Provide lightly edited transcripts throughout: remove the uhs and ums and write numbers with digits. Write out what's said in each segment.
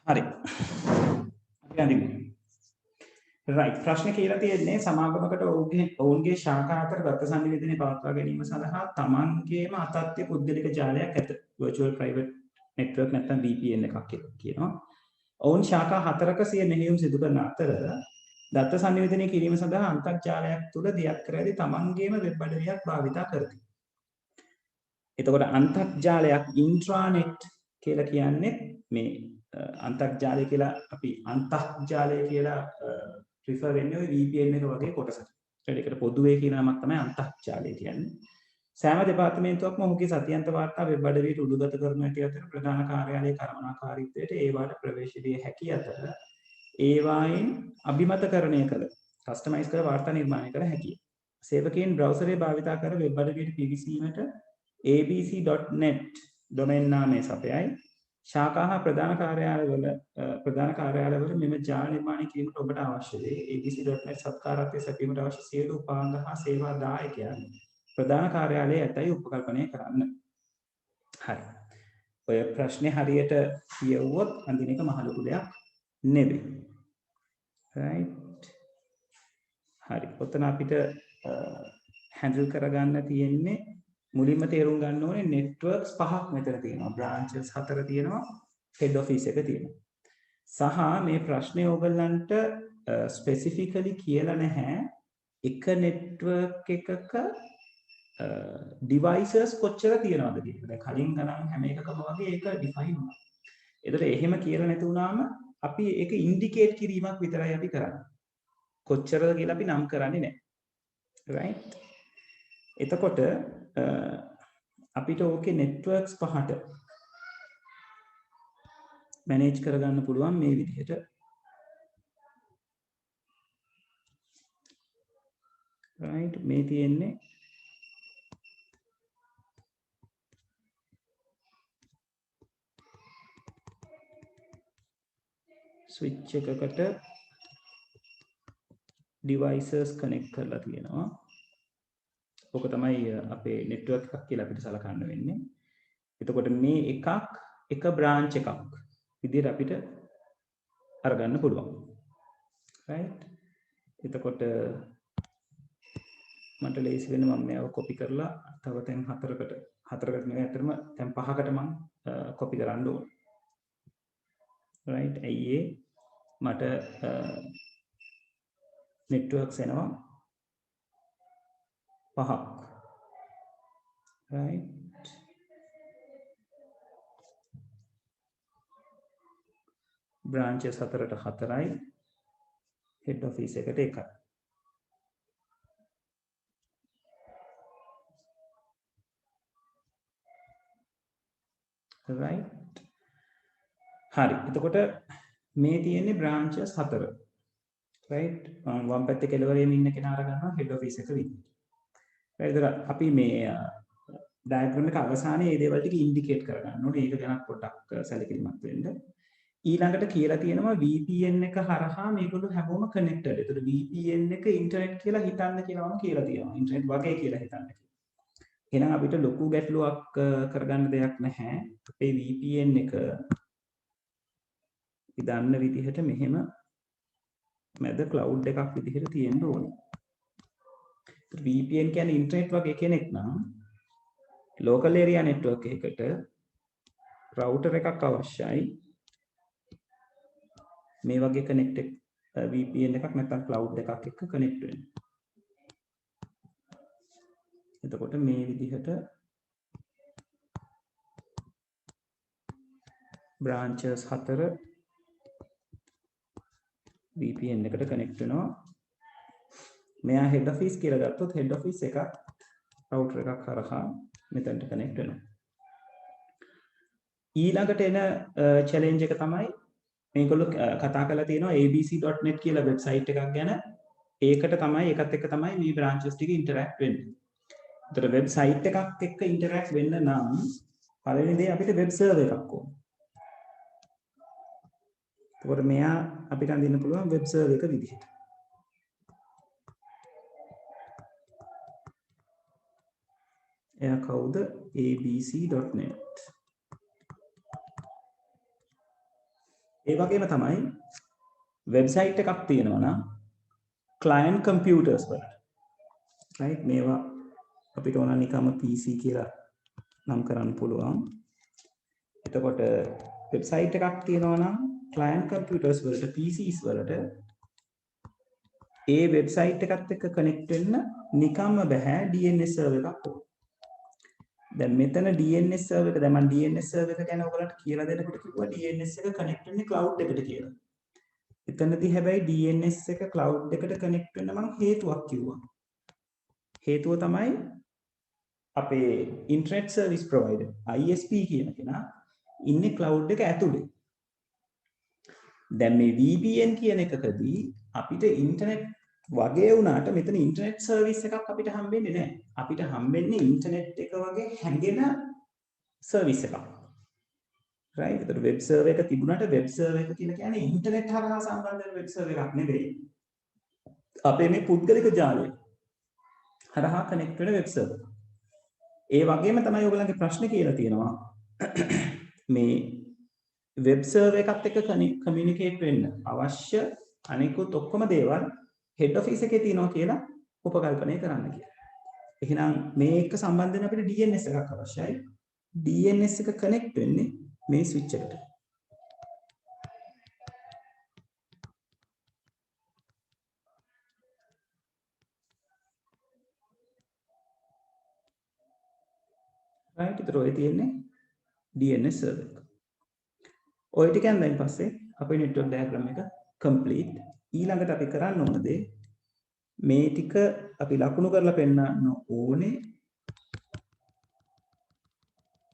හරි. අපි අඳිමු. right ප්‍රශ්න කියලා තියෙන්නේ සමාගමකට ඔවුන්ගේ ශාඛා අතර දත්ත සංනිවේදනය පවත්වා ගැනීම සඳහා තමන්ගේම අතත්්‍ය පුද්ගලික ජාලයක් ඇත. virtual private network නැත්නම් VPN එකක් කියලා කියනවා. ඔවුන් ශාඛා 4ක සිය මෙහෙයුම් සිදු කරන අතර දත්ත සංනිවේදනය කිරීම සඳහා අන්තර්ජාලයක් තුල දියත් කර ඇති තමන්ගේම වෙබ් අඩවියක් භාවිතා කරති. එතකොට අන්තර්ජාලයක් ඉන්ට්‍රානෙට් කියලා කියන්නේ මේ අන්තර්ජාලය කියලා අපි අන්තර්ජාලය කියලා prefer වෙන්නේ ඔය VPN එක වගේ කොටසට. ඒකට පොදුවේ කියන නමක් තමයි අන්තර්ජාලය කියන්නේ. සෑම දෙපාර්තමේන්තුවක්ම ඔහුගේ සතියන්ත වාර්තා වෙබ් අඩවියට උඩුගත කරන ඇති අතර ප්‍රධාන කාර්යාලයේ කළමනාකාරීත්වයට ඒවාට ප්‍රවේශ විය හැකි අතර ඒවායින් අභිමතකරණය කළ කස්ටමයිස් කළ වාර්තා නිර්මාණය කළ හැකියි. සේවකයන් බ්‍රවුසරේ භාවිතා කර වෙබ් අඩවියට පිවිසීමට abc.net ඩොමේන් නාමය සපයයි. ශාඛා ප්‍රධාන කාර්යාලවල මෙම ජාල නිර්මාණය කිරීමට ඔබට අවශ්‍ය වේ. abc.net සත්කාරත්වයේ සැපීමට අවශ්‍ය සියලු උපාංග හා සේවා දායකයන් ප්‍රධාන කාර්යාලයේ ඇතැයි උපකල්පනය කරන්න. හරි. ඔය ප්‍රශ්නේ හරියට කියවුවොත් අඳින එක මහ ලොකු දෙයක් නෙවෙයි. right. හරි. ඔතන අපිට හැන්ඩල් කරගන්න තියෙන්නේ මුලින්ම තේරුම් ගන්න ඕනේ networks පහක් මෙතන තියෙනවා. branches 4 තියෙනවා. head office එක තියෙනවා. සහ මේ ප්‍රශ්නේ ඕගලන්ට specifically කියලා නැහැ එක network එකක devices කොච්චර තියෙනවද කියලා. දැන් කලින් ගණන් හැම එකකම වගේ ඒක define වුණා. ඒතර එහෙම කියලා නැති වුණාම අපි ඒක indicate කිරීමක් විතරයි අපි කරන්නේ. කොච්චරද කියලා අපි නම් කරන්නේ නැහැ. right. එතකොට අපිට ඕකේ networks පහට manage කරගන්න පුළුවන් මේ විදිහට. right. මේ තියෙන්නේ switch එකකට devices connect කරලා තියෙනවා. ඕක තමයි අපේ network එකක් කියලා අපිට සලකන්න වෙන්නේ. එතකොට මේ එක branch එකක් විදිහට අපිට අරගන්න පුළුවන්. right. එතකොට මට ලේසි වෙන මම මේව copy කරලා තව තැන් හතරකට නෙවෙයි අතරම තැන් පහකට මම copy කරන්න ඕන. right. ඇයි මට networks එනවා පහක්. right. branches 4ට 4යි head office එකට 1යි. right. හරි. එතකොට මේ තියෙන්නේ branches 4. right. වම් පැත්තේ කෙළවරේම ඉන්න කෙනා අරගන්නවා head office එක විදිහට. right. අපි මේ diagram එක අවසානයේ මේ දේවල් ටික indicate කරගන්න ඕනේ. ඒක ගැන පොඩ්ඩක් සැලකිලිමත් වෙන්න. ඊළඟට කියලා තියෙනවා VPN එක හරහා මේගොල්ලෝ හැමෝම connected. ඒතර VPN එක internet කියලා හිතන්න කියලාම කියලා තියෙනවා. internet වගේ කියලා හිතන්න කියලා. එහෙනම් අපිට ලොකු ගැටලුවක් කරගන්න දෙයක් නැහැ. අපේ VPN එක ඉදන්න විදිහට මෙහෙම මැද ක්ලවුඩ් එකක් විදිහට තියෙන්න ඕනේ. VPN කියන්නේ ඉන්ටර්නෙට් වගේ කෙනෙක් නම් local area network එකකට router එකක් අවශ්‍යයි. මේ වගේ connected VPN එකක් නැත්නම් cloud එකක් එක්ක connect වෙන්න. එතකොට මේ විදිහට branches 4 VPN එකට connect වෙනවා. මෙයා head office කියලා ගත්තොත් head office එකක් router එකක් හරහා මෙතනට connect වෙනවා. ඊළඟට එන challenge එක තමයි මේගොල්ලෝ කතා කරලා තියෙනවා abc.net කියලා වෙබ්සයිට් එකක් ගැන. ඒකට තමයි ඒකත් එක්ක තමයි මේ branches ටික interact වෙන්නේ. ඒතර වෙබ්සයිට් එකක් එක්ක interact වෙන්න නම් පළවෙනි දේ අපිට වෙබ් සර්වර් එකක් ඕන. ඒකට මෙයා අපිට අඳින්න පුළුවන් වෙබ් සර්වර් එක විදිහට. එයා කවුද? abc.net. ඒ වගේම තමයි වෙබ්සයිට් එකක් තියෙනවා නම් client computers වලට right මේවා අපිට ඕන නිකම්ම PC කියලා නම් කරන්න පුළුවන්. එතකොට වෙබ්සයිට් එකක් තියෙනවා නම් client computers වලට PCs වලට ඒ වෙබ්සයිට් එකත් එක්ක connect වෙන්න නිකම්ම බෑ DNS server එකක් ඕන. දැන් මෙතන DNS server එක දැන් මම DNS server එක ගැන ඔයගලන්ට කියලා දෙන්නකොට කිව්වා DNS එක connect වෙන්නේ cloud එකට කියලා. එතනදී හැබැයි DNS එක cloud එකට connect වෙන්න මම හේතුවක් කිව්වා. හේතුව තමයි අපේ internet service provider ISP කියන කෙනා ඉන්නේ cloud එක ඇතුලේ. දැන් මේ VPN කියන එකකදී අපිට ඉන්ටර්නෙට් වගේ වුණාට මෙතන ඉන්ටර්නෙට් සර්විස් එකක් අපිට හම්බෙන්නේ නැහැ. අපිට හම්බෙන්නේ ඉන්ටර්නෙට් එක වගේ හැංගෙන සර්විස් එකක්. right? ඒතර වෙබ් සර්වර් එක තිබුණාට වෙබ් සර්වර් එක කියලා කියන්නේ ඉන්ටර්නෙට් හරහා සම්බන්ධ වෙන වෙබ් සර්වර් එකක් නෙවෙයි. අපේ මේ පුද්ගලික ජාලය හරහා කනෙක්ට් වෙන වෙබ් සර්වර්. ඒ වගේම තමයි ඔයගලගේ ප්‍රශ්නේ කියලා තියෙනවා. මේ වෙබ් සර්වර් එකත් එක්ක කමියුනිකේට් වෙන්න අවශ්‍ය අනිකුත් ඔක්කොම දේවල් හෙඩ් ඔෆිස් එකේ තියෙනවා කියලා උපකල්පනය කරන්න කියලා. එහෙනම් මේ එක්ක සම්බන්ධ වෙන අපිට DNS එකක් අවශ්‍යයි. DNS එක කනෙක්ට් වෙන්නේ මේ ස්විච් එකට. right ඒතර ඔය තියෙන්නේ DNS server එක. ඔය ටිකෙන් දැන් පස්සේ අපේ network diagram එක complete. ඊළඟට අපි කරන්න ඕන දේ මේ ටික අපි ලකුණු කරලා පෙන්නන්න ඕනේ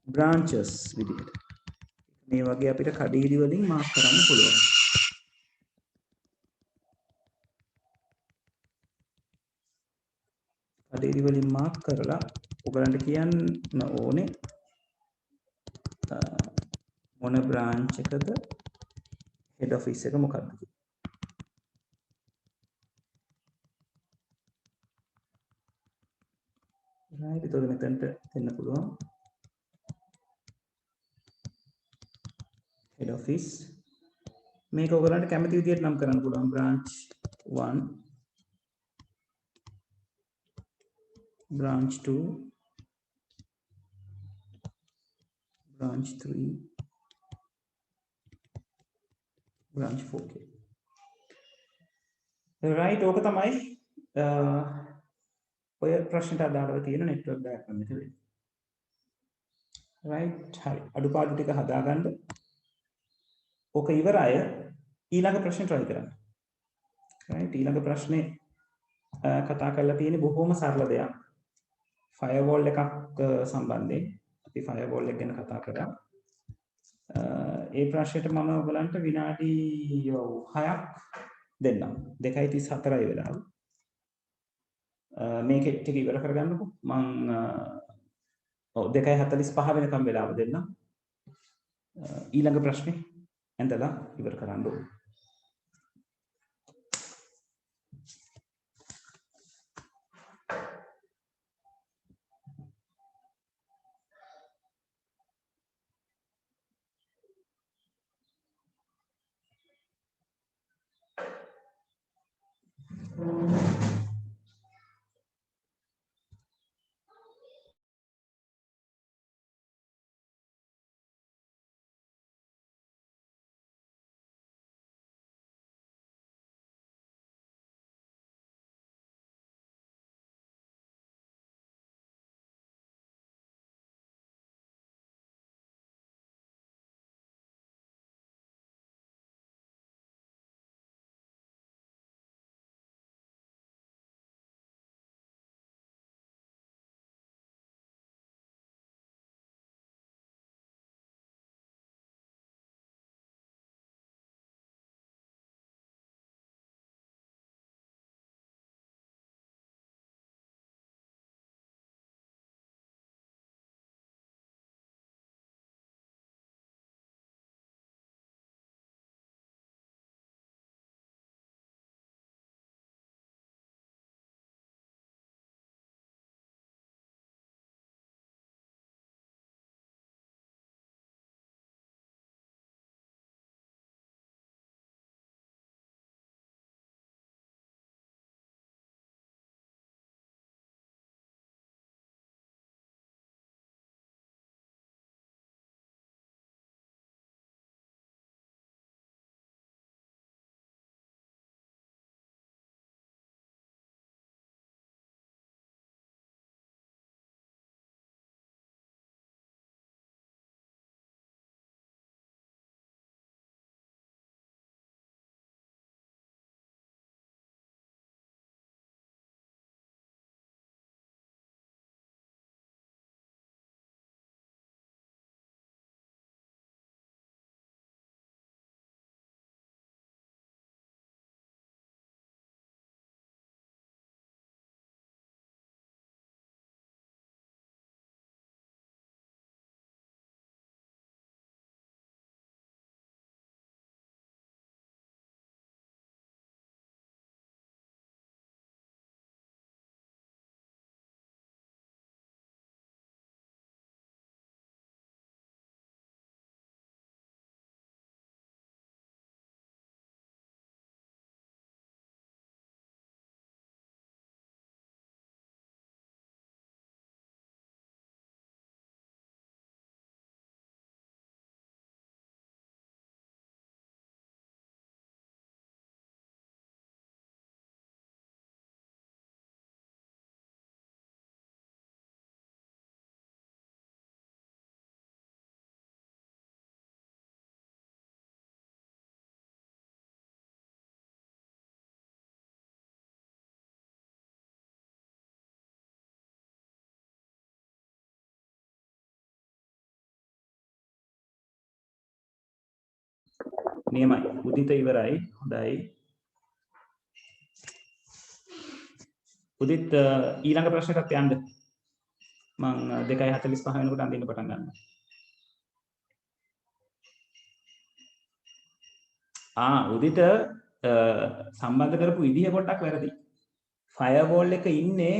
branches විදිහට. මේ වගේ අපිට කඩේලි වලින් මාක් කරන්න පුළුවන්. කඩේලි වලින් මාක් කරලා ඔයගලන්ට කියන්න ඕනේ මොන branch එකද head office එක මොකක්ද කියලා. right ඒතකොට මෙතනට දෙන්න පුළුවන් head office මේක ඔයගලන්ට කැමති විදිහට නම් කරන්න පුළුවන් branch 1 branch 2 branch 3 branch 4 right ඕක තමයි ඔය ප්‍රශ්නට අදාළව තියෙන network diagram එක වෙන්නේ. right හරි අඩුපාඩු ටික හදාගන්න. ඕක ඉවරයි. ඊළඟ ප්‍රශ්නේ try කරන්න. right ඊළඟ ප්‍රශ්නේ කතා කරලා තියෙන්නේ බොහොම සරල දෙයක්. firewall එකක් සම්බන්ධයෙන් අපි firewall එක ගැන කතා කරා. ඒ ප්‍රශ්නෙට මම ඔයගලන්ට විනාඩි 6ක් දෙන්නම්. 2:34යි වෙලාව. මේක ටික ඉවර කරගන්නකො. මම 2:45 වෙනකම් වෙලාව දෙන්නම්. ඊළඟ ප්‍රශ්නේ ඇඳලා ඉවර කරන්න ඕනේ. නියමයි. උදිත ඉවරයි. හොඳයි. උදිත් ඊළඟ ප්‍රශ්නයකට යන්න. මම 2:45 වෙනකොට අඳින්න පටන් ගන්නවා. උදිත සම්බන්ධ කරපු විදිහ පොඩ්ඩක් වැරදි. ෆයර්වෝල් එක ඉන්නේ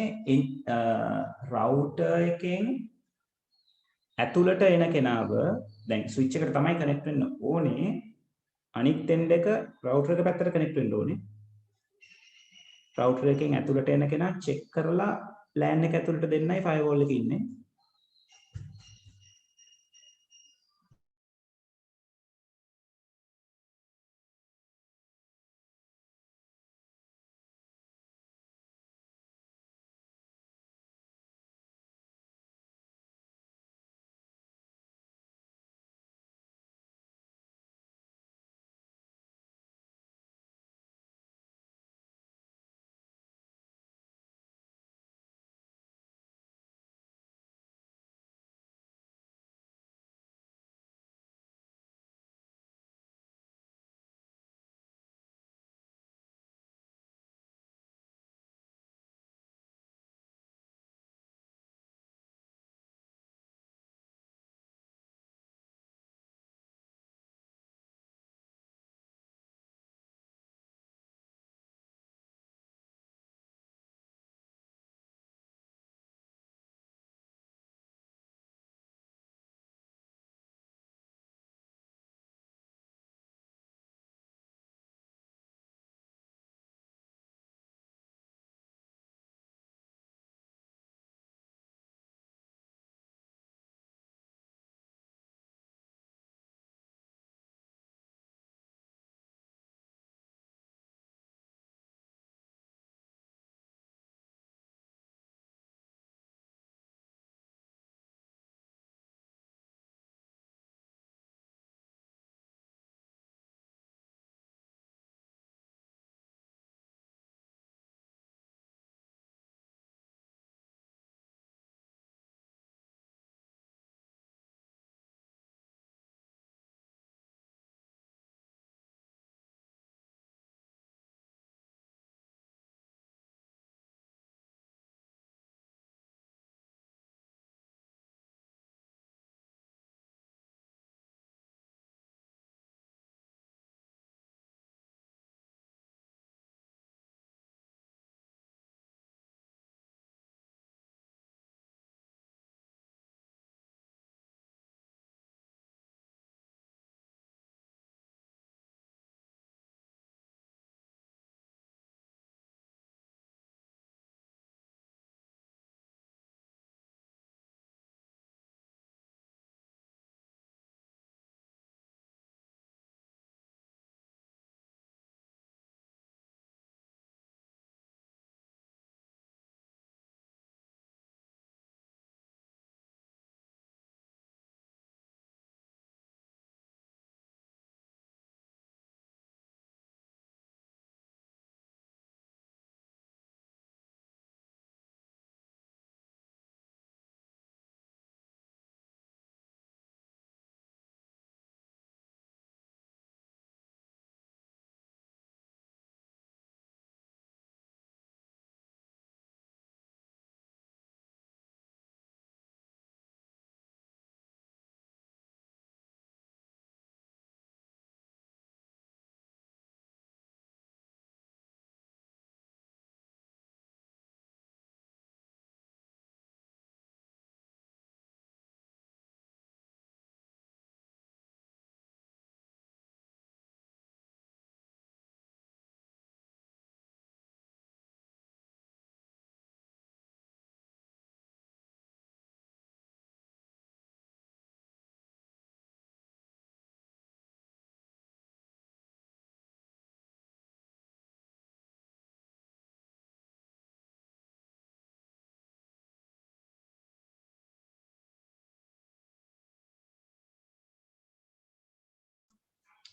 රවුටර් එකෙන් ඇතුළට එන කෙනාව දැන් ස්විච් එකට තමයි කනෙක්ට් වෙන්න ඕනේ. අනිත් එන්ඩ් එක රවුටර් එක පැත්තට කනෙක්ට් වෙන්න ඕනේ. රවුටර් එකෙන් ඇතුළට එන කෙනා චෙක් කරලා LAN එක ඇතුළට දෙන්නයි ෆයර්වෝල් එකේ ඉන්නේ.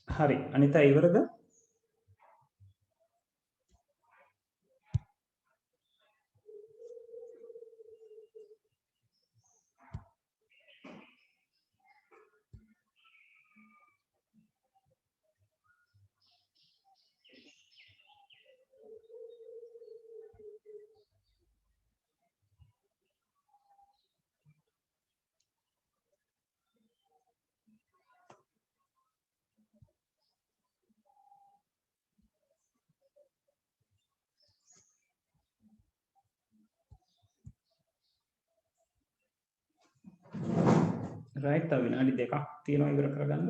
හරි අනිතා ඉවරද? රයිට් තව විනාඩි දෙකක් තියෙනවා ඉවර කරගන්න.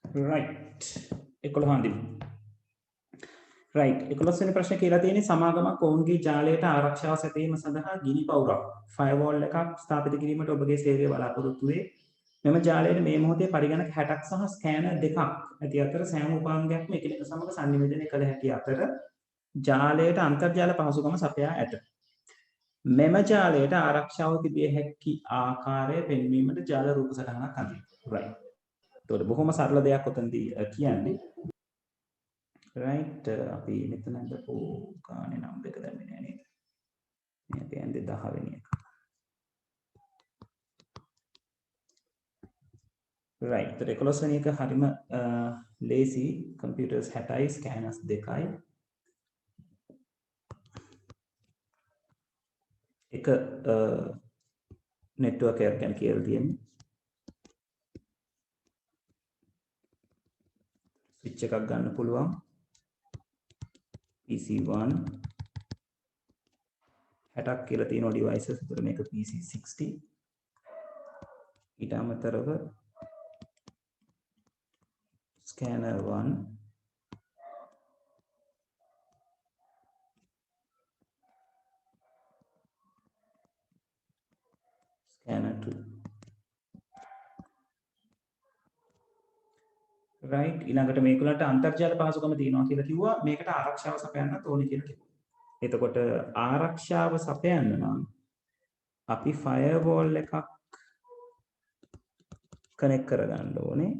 රයිට් 11 අඳිමු. රයිට් 11 වෙනි ප්‍රශ්නේ කියලා තියෙන්නේ සමාගමක් ඔවුන්ගේ ජාලයට ආරක්ෂාව සැපයීම සඳහා ගිනි පවුරක් ෆයර්වෝල් එකක් ස්ථාපිත කිරීමට ඔබගේ සේවය බලාපොරොත්තු වේ. මෙම ජාලයට මේ මොහොතේ පරිගණක 60ක් සහ ස්කෑනර් දෙකක් ඇති අතර සෑම උපාංගයක්ම එකිනෙක සමග සංනිවේදනය කළ හැකි අතර ජාලයට අන්තර්ජාල පහසුකම සපයා ඇත. මෙම ජාලයට ආරක්ෂාව තිබිය හැකි ආකාරය පෙන්වීමට ජාල රූප සටහනක් අඳින්න. රයිට්. එතකොට බොහොම සරල දෙයක් ඔතනදී කියන්නේ. රයිට් අපි මෙතන දපෝ ගානේ නම් දෙක දැම්මේ නෑ නේද? මේ අපි ඇන්දේ 10 වෙනි එක. රයිට්. ඒතර 11 වෙනි එක හරිම ලේසි. Computers 60යි scanners 2යි. එක නෙට්වර්ක් එකක් ගැන කියලා තියෙන්නේ. ස්විච් එකක් ගන්න පුළුවන්. PC1 60ක් කියලා තියෙන ඩිවයිසස්. ඒතර මේක PC60. ඊට අමතරව scanner 1 scanner 2 right ඊළඟට මේකලට අන්තර්ජාල පහසුකම තියෙනවා කියලා කිව්වා මේකට ආරක්ෂාව සපයන්නත් ඕනේ කියලා කිව්වා. එතකොට ආරක්ෂාව සපයන්න නම් අපි ෆයර්වෝල් එකක් කනෙක්ට් කරගන්න ඕනේ.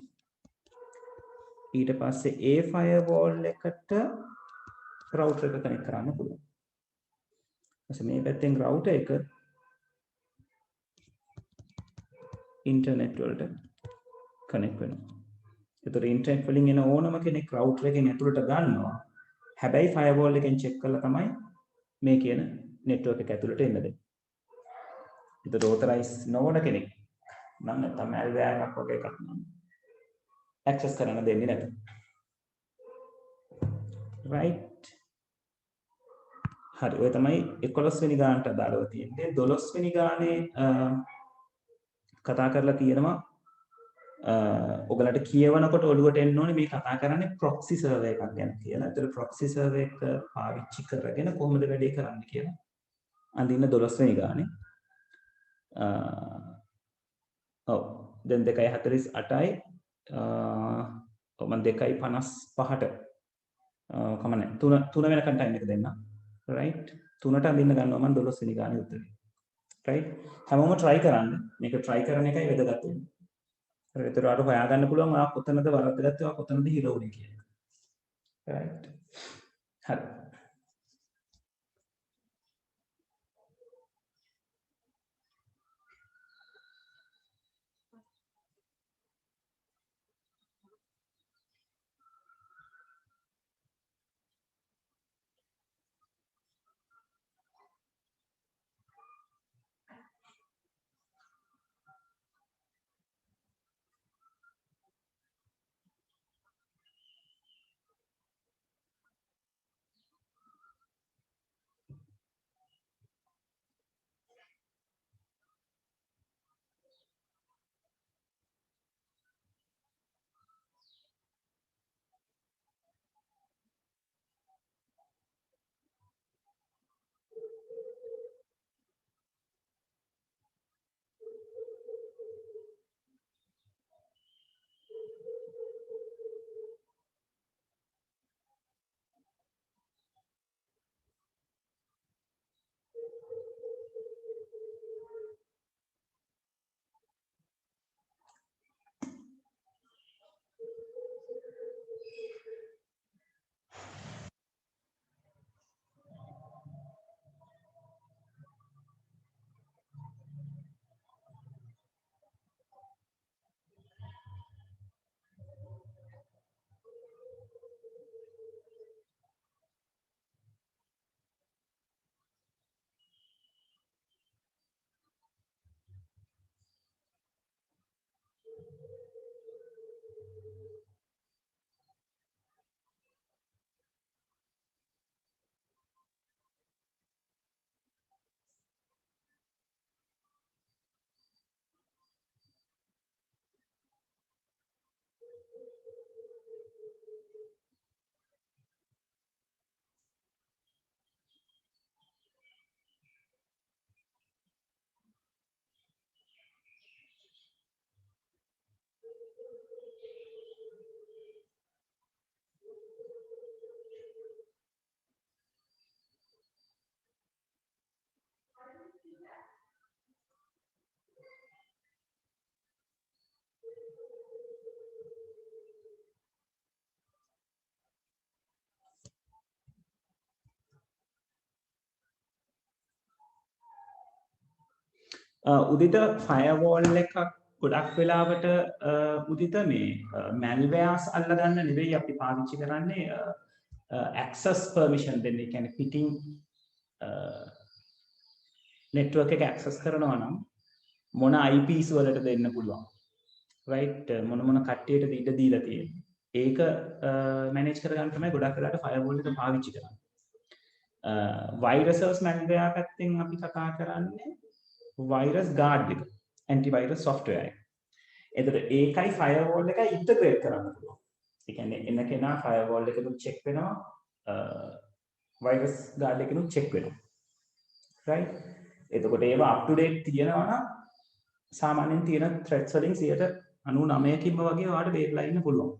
ඊට පස්සේ ඒ ෆයර්වෝල් එකට රවුටර් එක කනෙක්ට් කරන්න පුළුවන්. ඊට මේ පැත්තෙන් රවුටර් එක ඉන්ටර්නෙට් වලට කනෙක්ට් වෙනවා. ඒතර ඉන්ටර්නෙට් වලින් එන ඕනම කෙනෙක් රවුටර් එකෙන් ඇතුළට ගන්නවා. හැබැයි ෆයර්වෝල් එකෙන් චෙක් කරලා තමයි මේ කියන නෙට්වර්ක් එක ඇතුළට එන්න දෙන්නේ. ඒතර ඕතරයිස් නොවන කෙනෙක් නම් නැත්නම් මැල්වෙයාර් එකක් වගේ එකක් නම් ඇක්සස් කරන්න දෙන්නේ නැත. right හරි ඔය තමයි 11 වෙනි ගානට අදාළව තියෙන්නේ 12 වෙනි ගානේ කතා කරලා තියෙනවා ඔයගලට කියවනකොට ඔළුවට එන්න ඕනේ මේ කතා කරන්නේ ප්‍රොක්සි සර්වර් එකක් ගැන කියලා. ඒතර ප්‍රොක්සි සර්වර් එක පාවිච්චි කරගෙන කොහොමද වැඩේ කරන්න කියලා. අඳින්න 12 වෙනි ගානේ. ඔව් දැන් 2:48යි ඔව් මම 2:55ට කමන්නේ 3 වෙනකන් ටයිම් එක දෙන්න. right 3ට අඳින්න ගන්නවා මම 12 වෙනි ගානේ උත්තරේ. right හැමෝම try කරන්න. මේක try කරන එකයි වැදගත් වෙන්නේ. ඒතර අර හොයාගන්න පුළුවන් ඔයා කොතනද වරද්දගත්තේ ඔයා කොතනද හිර වුනේ කියලා. right හරි උදිත ෆයර්වෝල් එකක් ගොඩක් වෙලාවට උදිත මේ මැල්වයාස් අල්ලගන්න නෙවෙයි අපි පාවිච්චි කරන්නේ ඇක්සස් පර්මිෂන් දෙන්න. ඒ කියන්නේ පිටින් නෙට්වර්ක් එක ඇක්සස් කරනවා නම් මොන IPs වලට දෙන්න පුළුවන්. right මොන කට්ටියටද ඉඩ දීලා තියෙන්නේ. ඒක මැනේජ් කරගන්න තමයි ගොඩක් වෙලාවට ෆයර්වෝල් එක පාවිච්චි කරන්නේ. වයිරසස් මැල්වයා පැත්තෙන් අපි කතා කරන්නේ වයිරස් ගාඩ් එක ඇන්ටිවයිරස් සොෆ්ට්වෙයාර් එක. එතකොට ඒකයි ෆයර්වෝල් එකයි ඉන්ටග්‍රේට් කරන්න පුළුවන්. ඒ කියන්නේ එන කෙනා ෆයර්වෝල් එකෙනුත් චෙක් වෙනවා වයිරස් ගාඩ් එකෙනුත් චෙක් වෙනවා. right එතකොට ඒවා අප් ටු ඩේට් තියෙනවා නම් සාමාන්‍යයෙන් තියෙන ත්‍රෙට්ස් වලින් 99%කින්ම වගේ ඔයාලට බේරලා ඉන්න පුළුවන්.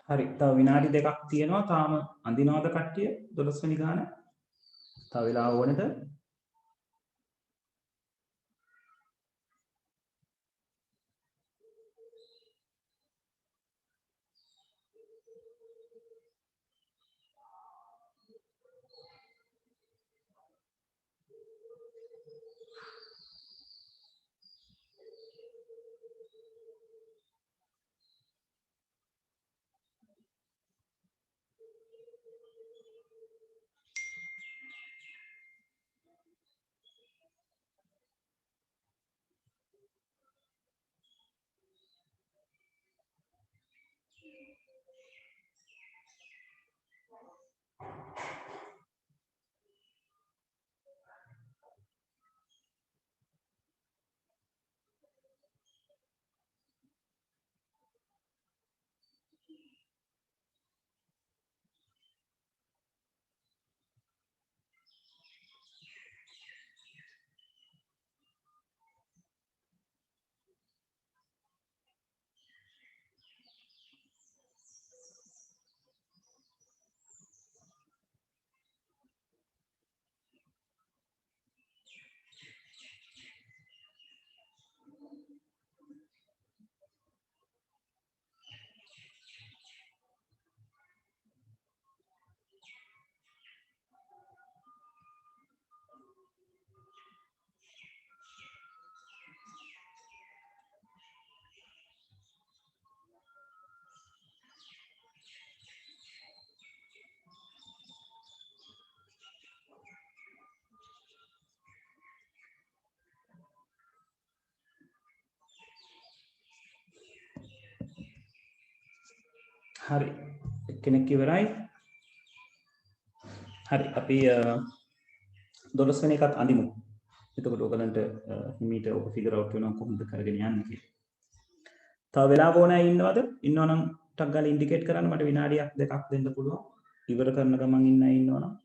හරි. තව විනාඩි දෙකක් තියෙනවා. තාම අඳිනවද කට්ටිය? 12 වෙනි ගාන. තව වෙලාව ඕනේද? හරි. එක්කෙනෙක් ඉවරයි. හරි. අපි 12 වෙනි එකත් අඳිමු. එතකොට ඔයගලන්ට හිමීට ඔක ෆිගර් අවුට් වෙනවා කොහොමද කරගෙන යන්නේ කියලා. තව වෙලාව ඕනෑ ඉන්නවද? ඉන්නවනම් ටක් ගාලා ඉන්ඩිකේට් කරන්න. මට විනාඩියක් දෙකක් දෙන්න පුළුවන්. ඉවර කරන ගමන් ඉන්න අය ඉන්නවනම්.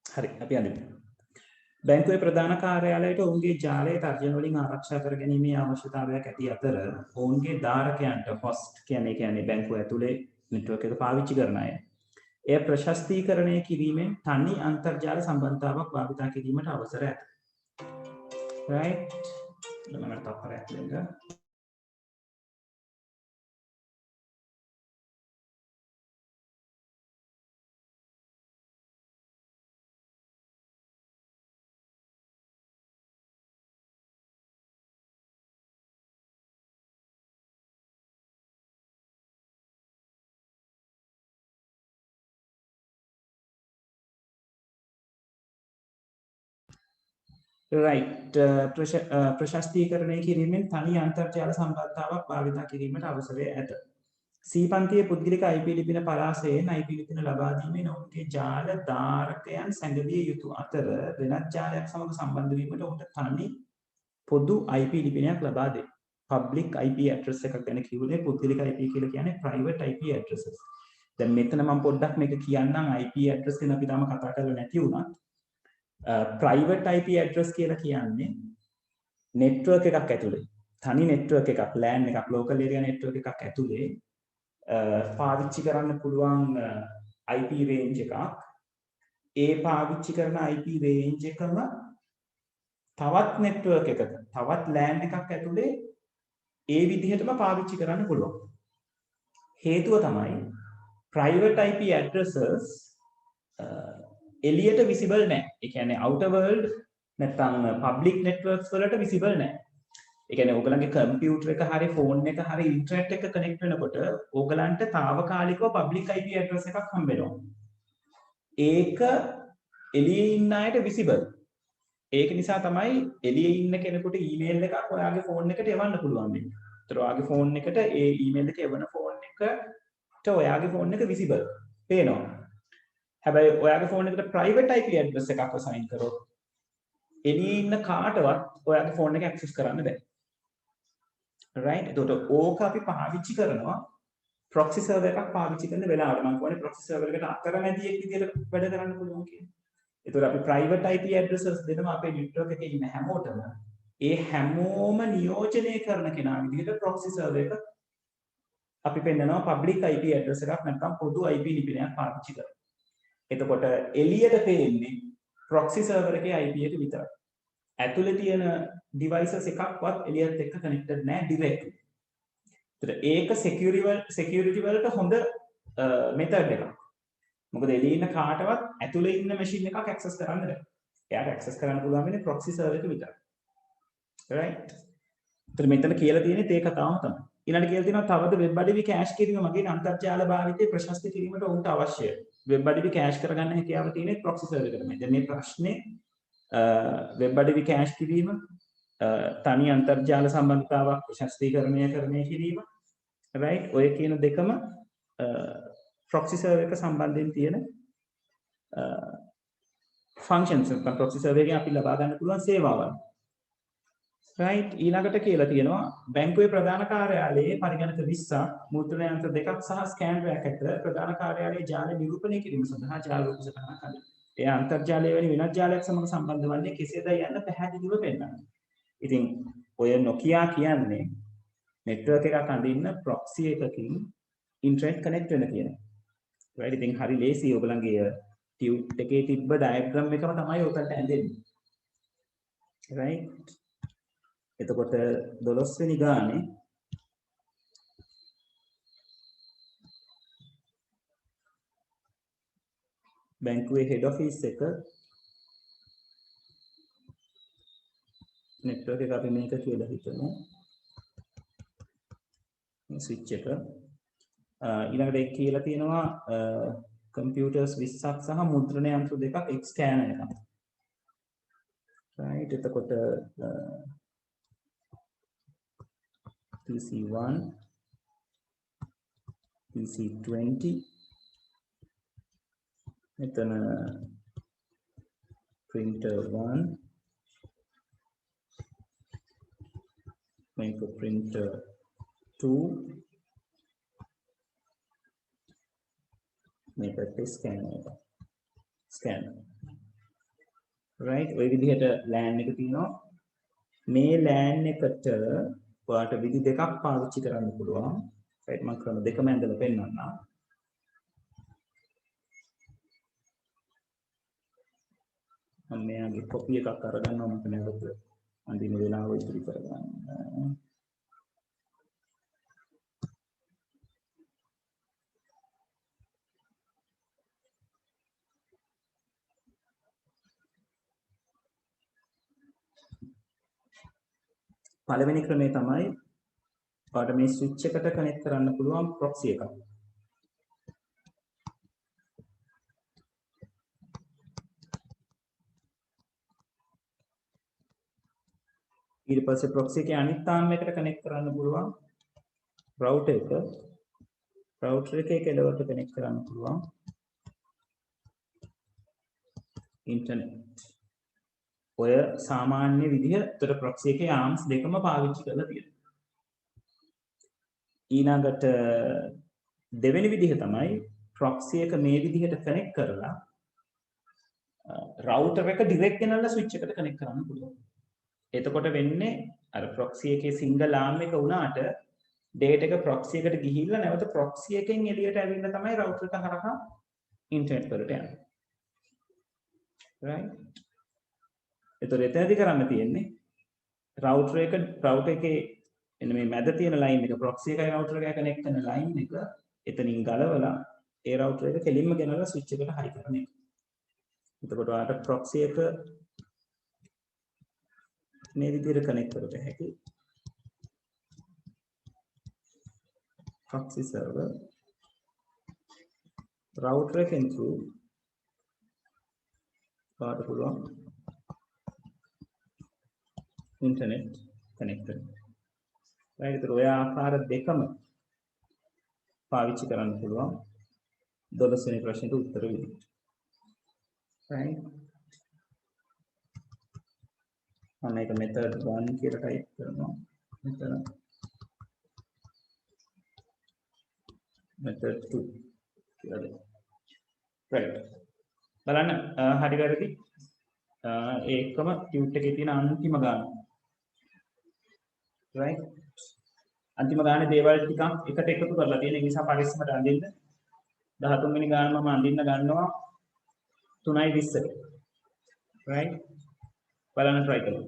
හරි. අපි අඳිමු. බැංකුවේ ප්‍රධාන කාර්යාලයට ඔවුන්ගේ ජාලය තර්ජන වලින් ආරක්ෂා කර ගැනීමේ අවශ්‍යතාවයක් ඇති අතර ඔවුන්ගේ ධාරකයන්ට හොස්ට් කියන්නේ බැංකුව ඇතුලේ නෙට්වර්ක් එක පාවිච්චි කරන අය එය ප්‍රශස්තීකරණය කිරීමෙන් තනි අන්තර්ජාල සම්බන්ධතාවක් භාවිතා කිරීමට අවසර ඇත. right? මම තත්පරයක් දෙන්න. right ප්‍රශස්තීකරණය කිරීමෙන් තනි අන්තර්ජාල සම්බන්ධතාවක් භාවිතා කිරීමට අවසරය ඇත. සීපන්තියේ පුද්ගලික IP ලිපින පරාසයෙන් IP ලිපින ලබා දීමෙන් ඔවුන්ගේ ජාල ධාරකයන් සැඟවිය යුතු අතර වෙනත් ජාලයක් සමග සම්බන්ධ වීමට ඔවුන්ට තනි පොදු IP ලිපිනයක් ලබා දෙයි. public IP address එකක් ගැන කිව්වේ පුද්ගලික IP කියලා කියන්නේ private IP addresses. දැන් මෙතන මම පොඩ්ඩක් මේක කියන්නම් IP address ගැන අපි තාම කතා කරලා නැති වුණත් private IP address කියලා කියන්නේ network එකක් ඇතුලේ තනි network එකක් LAN එකක් local area network එකක් ඇතුලේ පාවිච්චි කරන්න පුළුවන් IP range එකක් ඒ පාවිච්චි කරන IP range එකම තවත් network එකක තවත් LAN එකක් ඇතුලේ ඒ විදිහටම පාවිච්චි කරන්න පුළුවන්. හේතුව තමයි private IP addresses එළියට visible නැහැ. ඒ කියන්නේ outer world නැත්නම් public networks වලට visible නැහැ. ඒ කියන්නේ ඕගලන්ගේ කම්පියුටර් එක හරි ෆෝන් එක හරි ඉන්ටර්නෙට් එක කනෙක්ට් වෙනකොට ඕගලන්ට తాවකාලිකව public IP address එකක් හම්බ වෙනවා. ඒක එළියේ ඉන්න අයට visible. ඒක නිසා තමයි එළියේ ඉන්න කෙනෙකුට ඊමේල් එකක් ඔයාගේ ෆෝන් එකට එවන්න පුළුවන් වෙන්නේ. ඒතර ඔයාගේ ෆෝන් එකට ඒ ඊමේල් එක එවන ෆෝන් එකට ඔයාගේ ෆෝන් එක visible පේනවා. හැබැයි ඔයාගේ ෆෝන් එකට private IP address එකක් assign කරොත් එළියේ ඉන්න කාටවත් ඔයාගේ ෆෝන් එක access කරන්න බෑ. right? එතකොට ඕක අපි පාවිච්චි කරනවා proxy server එකක් පාවිච්චි කරන වෙලාවට මම කියන්නේ proxy server එකට අතරමැදියෙක් විදිහට වැඩ කරන්න පුළුවන් කියන්නේ. ඒතකොට අපි private IP addresses දෙනවා අපේ network එකේ ඉන්න හැමෝටම. ඒ හැමෝම නියෝජනය කරන කෙනා විදිහට proxy server එක අපි පෙන්නනවා public IP address එකක් නැත්නම් පොදු IP ලිපිනයක් පාවිච්චි කරලා. එතකොට එළියට පේන්නේ proxy server එකේ IP එක විතරයි. ඇතුලේ තියෙන devices එකක්වත් එළියත් එක්ක connected නැහැ directly. ඒක security වලට හොඳ method එකක්. මොකද එළියේ ඉන්න කාටවත් ඇතුලේ ඉන්න machine එකක් access කරන්න බෑ. එයාට access කරන්න පුළුවන් වෙන්නේ proxy server එක විතරයි. right? ඒතර මෙතන කියලා තියෙන්නේ ඒ කතාවම තමයි. ඊළඟට කියලා තියෙනවා තවද web අඩවි cache කිරීම මගින් අන්තර්ජාල භාවිතය ප්‍රශස්ත කිරීමට උන්ට අවශ්‍යයි. web අඩවි cache කරගන්න හැකියාව තියෙන proxy server එකකට. දැන් මේ ප්‍රශ්නේ web අඩවි cache කිරීම තනි අන්තර්ජාල සම්බන්ධතාවක් ප්‍රශස්තීකරණය කිරීම right ඔය කියන දෙකම proxy server එක සම්බන්ධයෙන් තියෙන functions නැත්නම් proxy server එකෙන් අපි ලබා ගන්න පුළුවන් සේවාවන් right ඊළඟට කියලා තියෙනවා බැංකුවේ ප්‍රධාන කාර්යාලයේ පරිගණක 20ක් මුද්‍රණ යන්ත්‍ර දෙකක් සහ ස්කෑන් රෑක් ඇත ප්‍රධාන කාර්යාලයේ ජාල නිරූපණය කිරීම සඳහා ජාල රූප සටහනක් හදයි. ඒ අන්තර්ජාලය වැනි වෙනත් ජාලයක් සමග සම්බන්ධ වන්නේ කෙසේදයි යන්න පැහැදිලිව පෙන්නනවා. ඉතින් ඔය Nokia කියන්නේ network එකක් අඳින්න proxy එකකින් internet connect වෙන කියනවා. right ඉතින් හරි ලේසි ඔයගලන්ගේ tube එකේ තිබ්බ diagram එකම තමයි උතන්ට ඇඳෙන්නේ. right එතකොට 12 වෙනි ගානේ බැංකුවේ head office එක network එක අපි මේක කියලා හිතමු. switch එක ඊළඟට ඒක කියලා තියෙනවා computers 20ක් සහ මුද්‍රණ යන්ත්‍ර දෙකක් scanner එකක්. right එතකොට PC1 PC20 මෙතන printer 1 මේක printer 2 මේක scanner right ඔය විදිහට LAN එක තියෙනවා. මේ LAN එකට ඔයාලට විදි දෙකක් පාවිච්චි කරන්න පුළුවන්. right මම ක්‍රම දෙකම ඇඳලා පෙන්නන්නම්. මම මෙයාගේ කොපි එකක් අරගන්නවා මට නැවත අඳින වෙලාව ඉතිරි කරගන්න. පළවෙනි ක්‍රමය තමයි ඔයාලට මේ ස්විච් එකට කනෙක්ට් කරන්න පුළුවන් ප්‍රොක්සි එකක්. ඊට පස්සේ ප්‍රොක්සි එකේ අනිත් ආර්ම් එකට කනෙක්ට් කරන්න පුළුවන් රවුටර් එක. රවුටර් එකේ කෙලවරට කනෙක්ට් කරන්න පුළුවන් ඉන්ටර්නෙට්. ඔය සාමාන්‍ය විදිහ උතර ප්‍රොක්සි එකේ ආර්ම්ස් දෙකම පාවිච්චි කරලා තියෙනවා. ඊළඟට දෙවෙනි විදිහ තමයි ප්‍රොක්සි එක මේ විදිහට කනෙක්ට් කරලා රවුටර් එක ඩිරෙක්ට් ගෙනල්ලා ස්විච් එකට කනෙක්ට් කරන්න පුළුවන්. එතකොට වෙන්නේ අර ප්‍රොක්සි එකේ සිංගල් ආර්ම් එක වුණාට ඩේටා එක ප්‍රොක්සි එකට ගිහිල්ලා නැවත ප්‍රොක්සි එකෙන් එළියට ඇවිල්ලා තමයි රවුටර් එක හරහා ඉන්ටර්නෙට් වලට යන්නේ. right එතකොට එතනදී කරන්න තියෙන්නේ රවුටර් එකේ එන්න මේ මැද තියෙන ලයින් එක ප්‍රොක්සි එකයි රවුටර් එකයි කනෙක්ට් කරන ලයින් එක එතනින් ගලවලා ඒ රවුටර් එක කෙලින්ම ගෙනල්ලා ස්විච් එකට හයි කරන එක. එතකොට ඔයාලට ප්‍රොක්සි එක මේ විදිහට කනෙක්ට් කරලා හැකි. proxy server router එකෙන් through පාට පුළුවන් internet connected. right ඒතර ඔය ආකාර දෙකම පාවිච්චි කරන්න පුළුවන් 12 වෙනි ප්‍රශ්නෙට උත්තර විදිහට. right මම ඒක method 1 කියලා type කරනවා. මෙතන method 2 කියලා දෙන්න. right බලන්න හරි වැරදි ඒකම ටියුට් එකේ තියෙන අන්තිම ගාන right අන්තිම ගානේ දේවල් ටිකක් එකට එකතු කරලා තියෙන නිසා පරිස්සමට අඳින්න 13 වෙනි ගාන මම අඳින්න ගන්නවා 3:20 right බලන්න try කරමු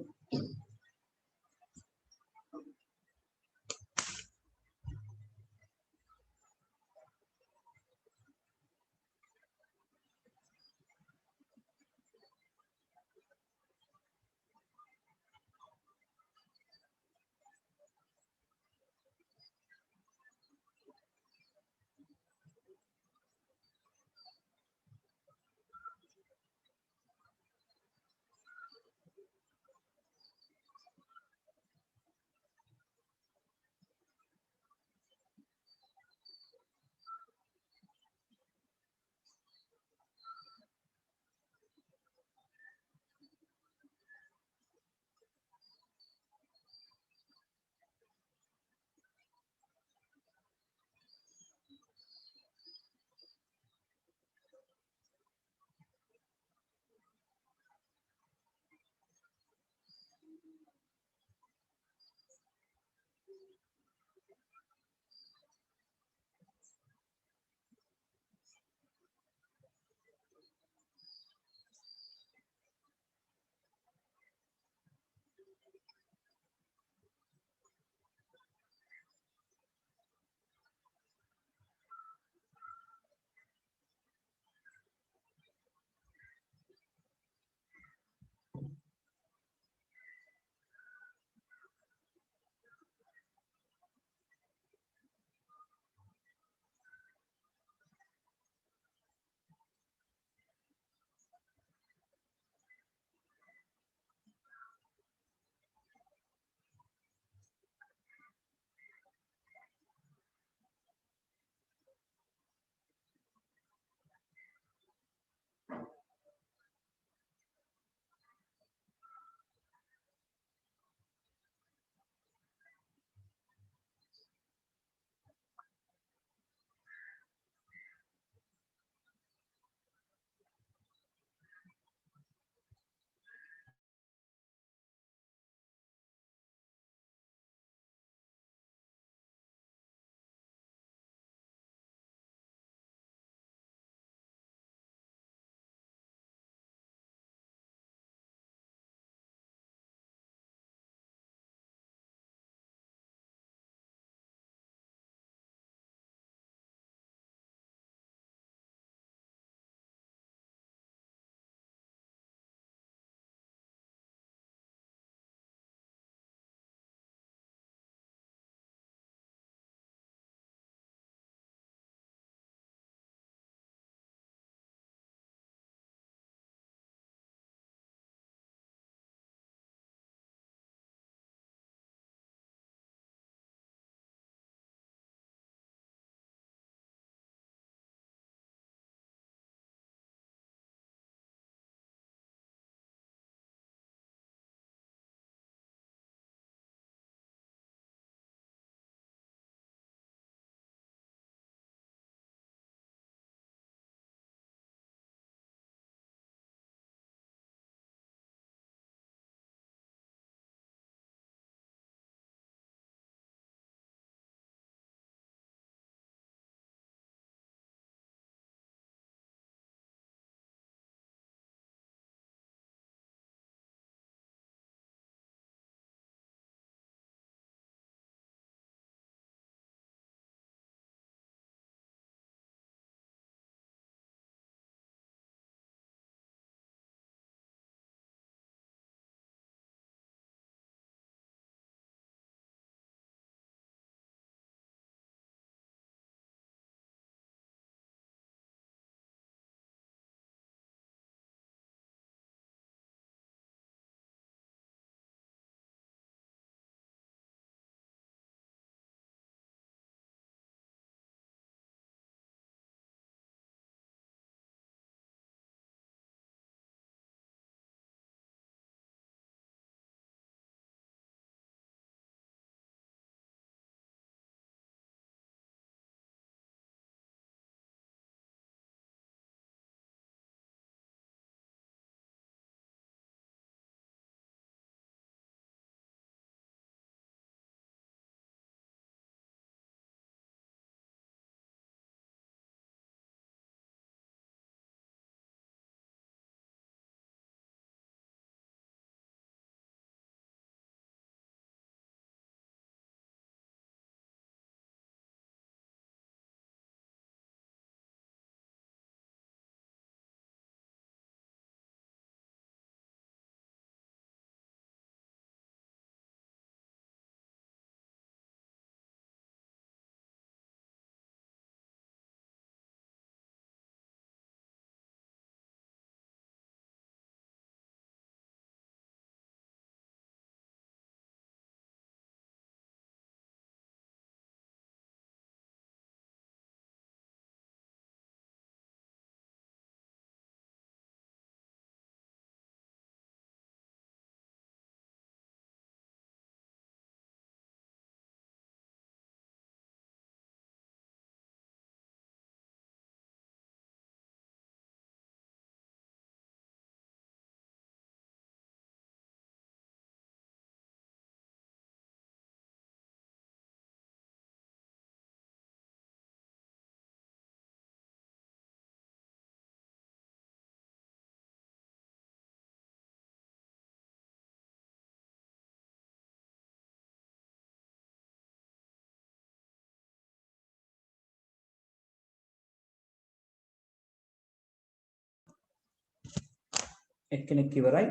එක්කෙනෙක් ඉවරයි.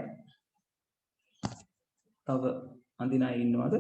තව අඳින අය ඉන්නවද?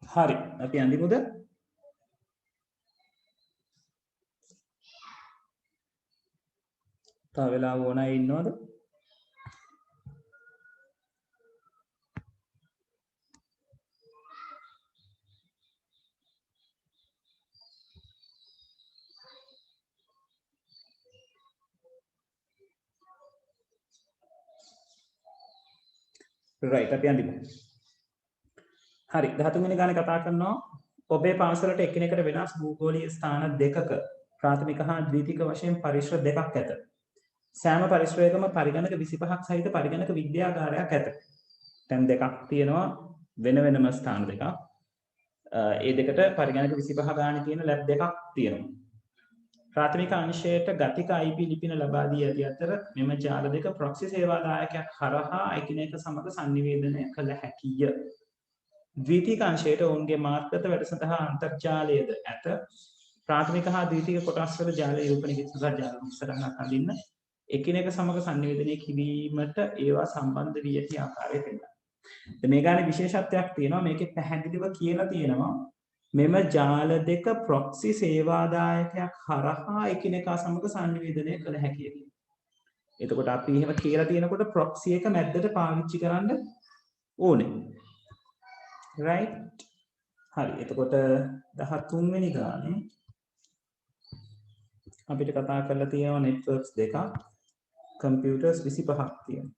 හරි. අපි අඳිමුද? තව වෙලාව ඕන අය ඉන්නවද? right අපි අඳිමු. හරි 13 වෙනි ගානේ කතා කරනවා ඔබේ පාසලට එකිනෙකට වෙනස් භූගෝලීය ස්ථාන දෙකක ප්‍රාථමික හා ද්විතීයික වශයෙන් පරිශ්‍ර දෙකක් ඇත. සෑම පරිශ්‍රයකම පරිගණක 25ක් සහිත පරිගණක විද්‍යාගාරයක් ඇත. දැන් දෙකක් තියෙනවා වෙන වෙනම ස්ථාන දෙකක්. ඒ දෙකට පරිගණක 25 ගානේ තියෙන ලැබ් දෙකක් තියෙනවා. ප්‍රාථමික අංශයට ගතික IP ලිපින ලබා දී ඇති අතර මෙම ජාල දෙක ප්‍රොක්සි සේවාදායකයක් හරහා එකිනෙක සමග sannivedanaya කළ හැකිය. ද්විතීයික අංශයට ඔවුන්ගේ මාර්ගගත වැඩසටහන අන්තර්ජාලයද ඇත. ප්‍රාථමික හා ද්විතීයික කොටස් වල ජාල නිරූපණය කිරීම සඳහා ජාල විස්තරයක් අඳින්න එකිනෙක සමග sannivedanaya කිරීමට ඒවා සම්බන්ධ වී ඇති ආකාරය පෙන්නනවා. මේ ගානේ විශේෂත්වයක් තියෙනවා මේකේ පැහැදිලිව කියලා තියෙනවා මෙම ජාල දෙක ප්‍රොක්සි සේවාදායකයක් හරහා එකිනෙකා සමග sannivedanaya කළ හැකිය කියලා. එතකොට අපි එහෙම කියලා තියෙනකොට ප්‍රොක්සි එක මැද්දට පාවිච්චි කරන්න ඕනේ. right හරි එතකොට 13 වෙනි ගානේ අපිට කතා කරලා තියෙනවා networks දෙකක් computers 25ක් තියෙනවා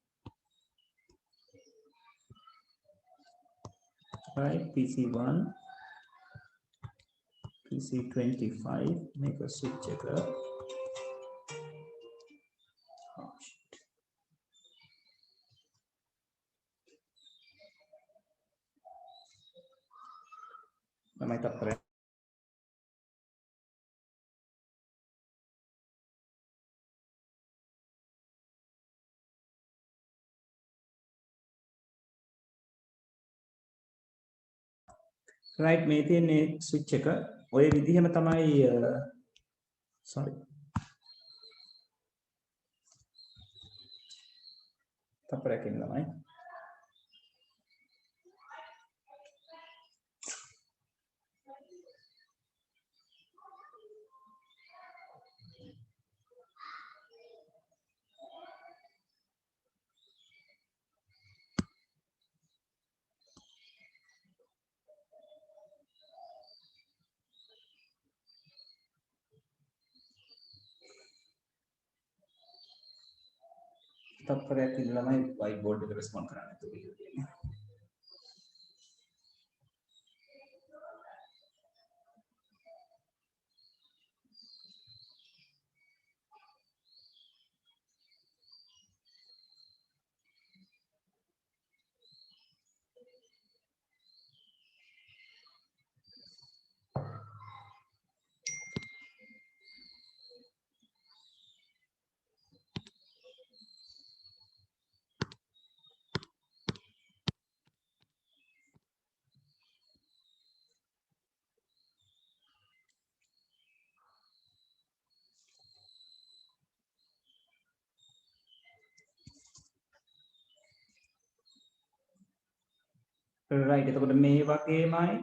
right PC1 PC25 මේක switch එක තමයි තත්පරය right මේ තියෙන්නේ switch එක ඔය විදිහම තමයි sorry තත්පරයකින් ළමයි තත්පරයක් ඉඳලා ළමයි white board එකට respond කරන්න නැතුව ඉන්නේ. right එතකොට මේ වගේමයි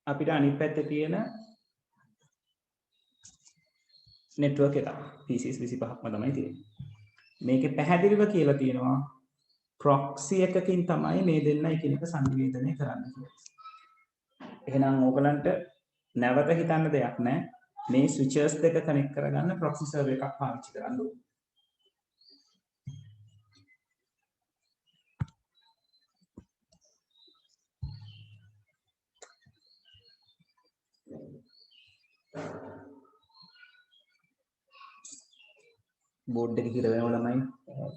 අපිට අනිත් පැත්තේ තියෙන network එක PCs 25ක්ම තමයි තියෙන්නේ. මේකේ පැහැදිලිව කියලා තියෙනවා proxy එකකින් තමයි මේ දෙන්න එකිනෙක සංනිවේදනය කරන්නේ කියලා. එහෙනම් ඕගලන්ට නැවත හිතන්න දෙයක් නැහැ. මේ switches දෙක connect කරගන්න proxy server එකක් පාවිච්චි කරන්න ඕනේ. board එක හිර වෙනව ළමයි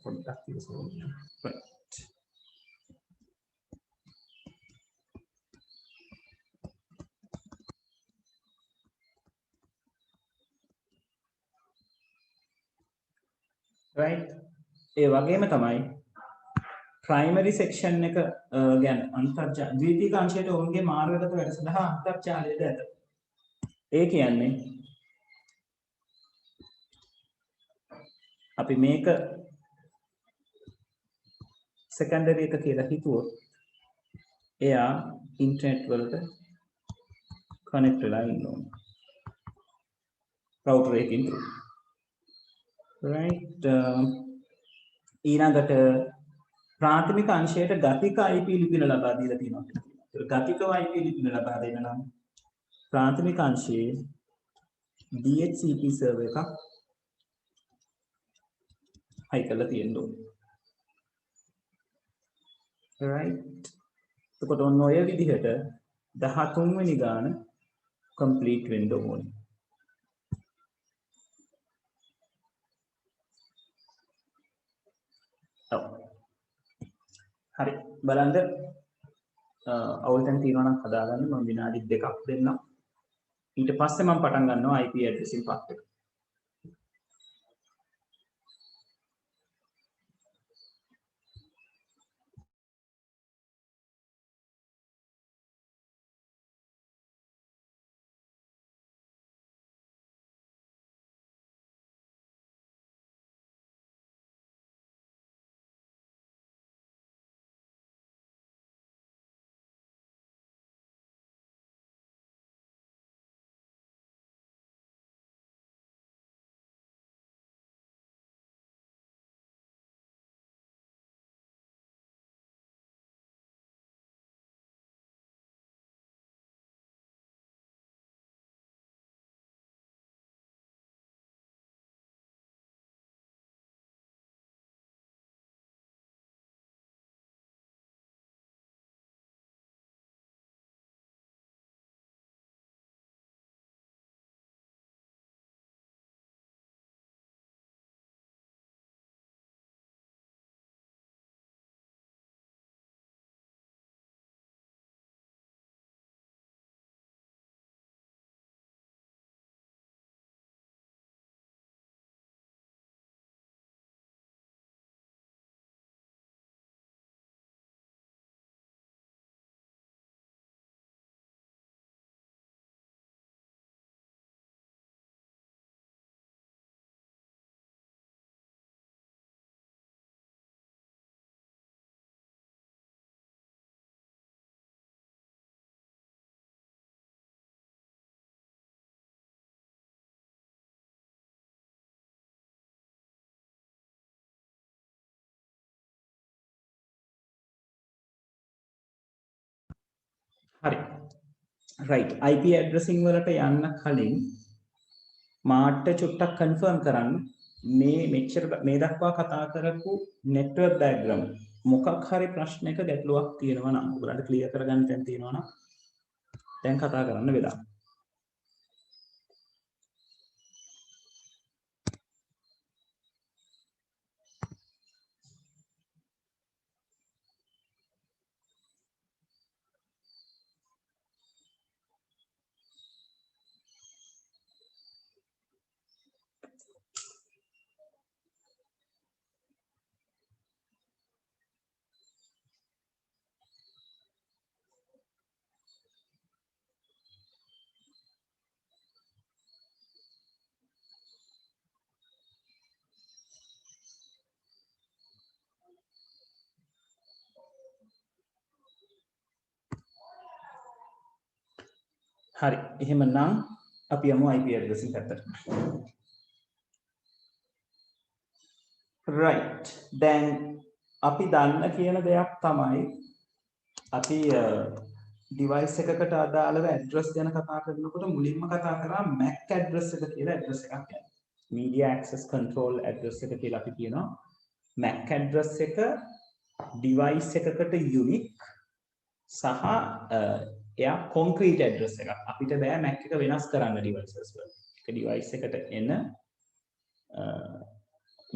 පොඩ්ඩක් ඉවසන්න. right right ඒ වගේම තමයි primary section එක ගැන අන්තර්ජාල ද්විතීයික අංශයට ඔවුන්ගේ මාර්ගගත වැඩසටහන අන්තර්ජාලයට ඇත. ඒ කියන්නේ අපි මේක secondary එක කියලා හිතුවොත් එයා ඉන්ටර්නෙට් වලට කනෙක්ට් වෙලා ඉන්න ඕනේ. router එකකින් through. right ඊළඟට ප්‍රාථමික අංශයට ගතික IP ලිපින ලබා දීලා තියෙනවා කියලා කියනවා. ගතිකව IP ලිපින ලබා දෙන්න නම් ප්‍රාථමික අංශයේ DHCP server එකක් හයි කරලා තියෙන්න ඕනේ. right එතකොට ඔන්න ඔය විදිහට 13 වෙනි ගාන complete වෙන්න ඕනේ. ඔව් හරි බලන්න අවුල් තැන් තියෙනවා නම් හදාගන්න මම විනාඩි 2ක් දෙන්නම්. ඊට පස්සේ මම පටන් ගන්නවා IP addressing part එක. හරි right IP addressing වලට යන්න කලින් මාට චුට්ටක් confirm කරන්න මේ දක්වා කතා කරපු network diagram මොකක් හරි ප්‍රශ්නයක ගැටලුවක් තියෙනවා නම් ඔයාලට ක්ලියර් කරගන්න තැන් තියෙනවා නම් දැන් කතා කරන්න වෙලාව. හරි එහෙමනම් අපි යමු IP addressing පැත්තට. right දැන් අපි දන්න කියන දෙයක් තමයි අපි device එකකට අදාළව address ගැන කතා කරනකොට මුලින්ම කතා කරා MAC address එක කියලා address එකක් යනවා. media access control address එක කියලා අපි කියනවා. MAC address එක device එකකට unique සහ එයා concrete address එකක්. අපිට බෑ MAC එක වෙනස් කරන්න devices වල. ඒක device එකට එන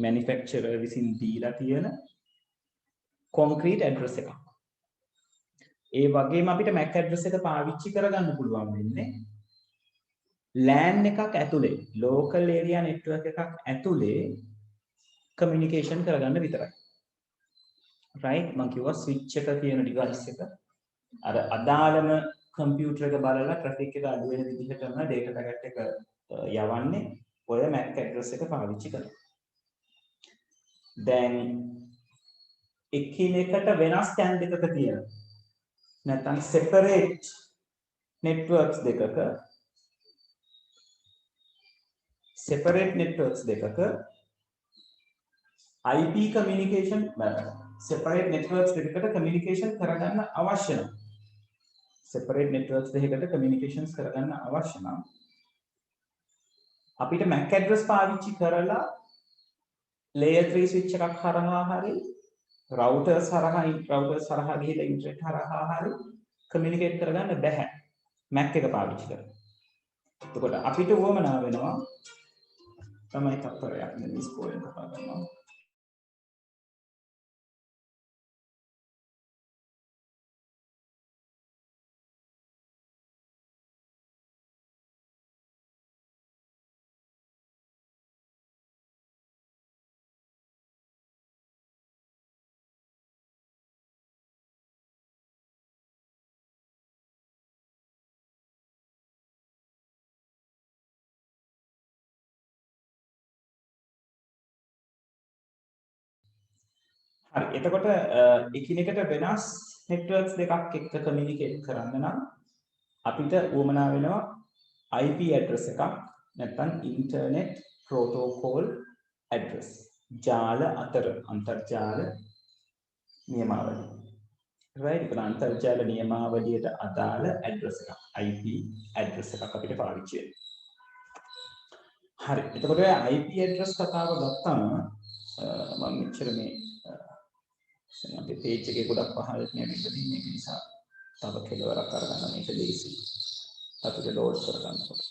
manufacturer විසින් දීලා තියෙන concrete address එකක්. ඒ වගේම අපිට MAC address එක පාවිච්චි කරගන්න පුළුවන් වෙන්නේ LAN එකක් ඇතුලේ local area network එකක් ඇතුලේ communication කරගන්න විතරයි. right මම කිව්වා switch එක කියන device එක අර අදාළම computer එක බලලා traffic එක අඩු වෙන විදිහටම data packet එක යවන්නේ ඔය MAC address එක පාවිච්චි කරලා. දැන් එකිනෙකට වෙනස් තැන් දෙකක තියෙන නැත්නම් separate networks දෙකක IP communication separate networks දෙකකට communication කරගන්න අවශ්‍ය නම් separate networks දෙකකට communications කරගන්න අවශ්‍ය නම් අපිට MAC address පාවිච්චි කරලා layer 3 switch එකක් හරහා හරි routers හරහා ගිහලා internet හරහා හරි communicate කරගන්න බැහැ MAC එක පාවිච්චි කරලා. එතකොට අපිට වමනා වෙනවා තමයි තත්පරයක් නෙමෙයි ස්කෝරෙන් කතා කරනවා. හරි එතකොට එකිනෙකට වෙනස් networks දෙකක් එක්ක communicate කරන්න නම් අපිට උවමනා වෙනවා IP address එකක් නැත්නම් internet protocol address ජාල අතර අන්තර්ජාල නියමාවලිය right ඒක අන්තර්ජාල නියමාවලියට අදාළ address එකක් IP address එකක් අපිට පාවිච්චි වෙනවා. හරි එතකොට IP address කතාව ගත්තම මම මෙච්චර මේ අපේ page එකේ ගොඩක් පහළට යන්නේ මේක නිසා තව කෙලවරක් අරගන්න මේක ලේසි. අපිට load කරගන්නකොට.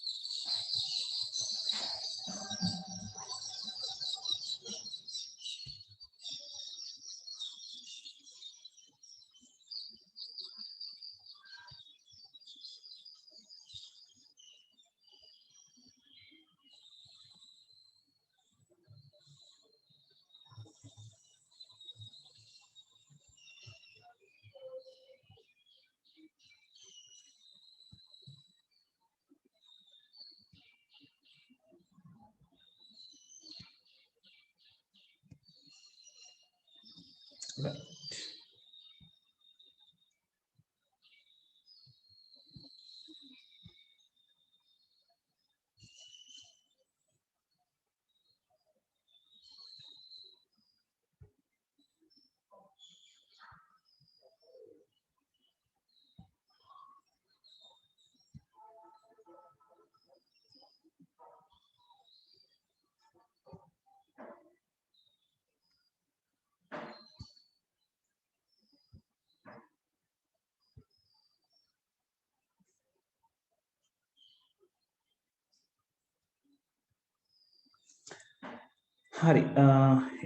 හරි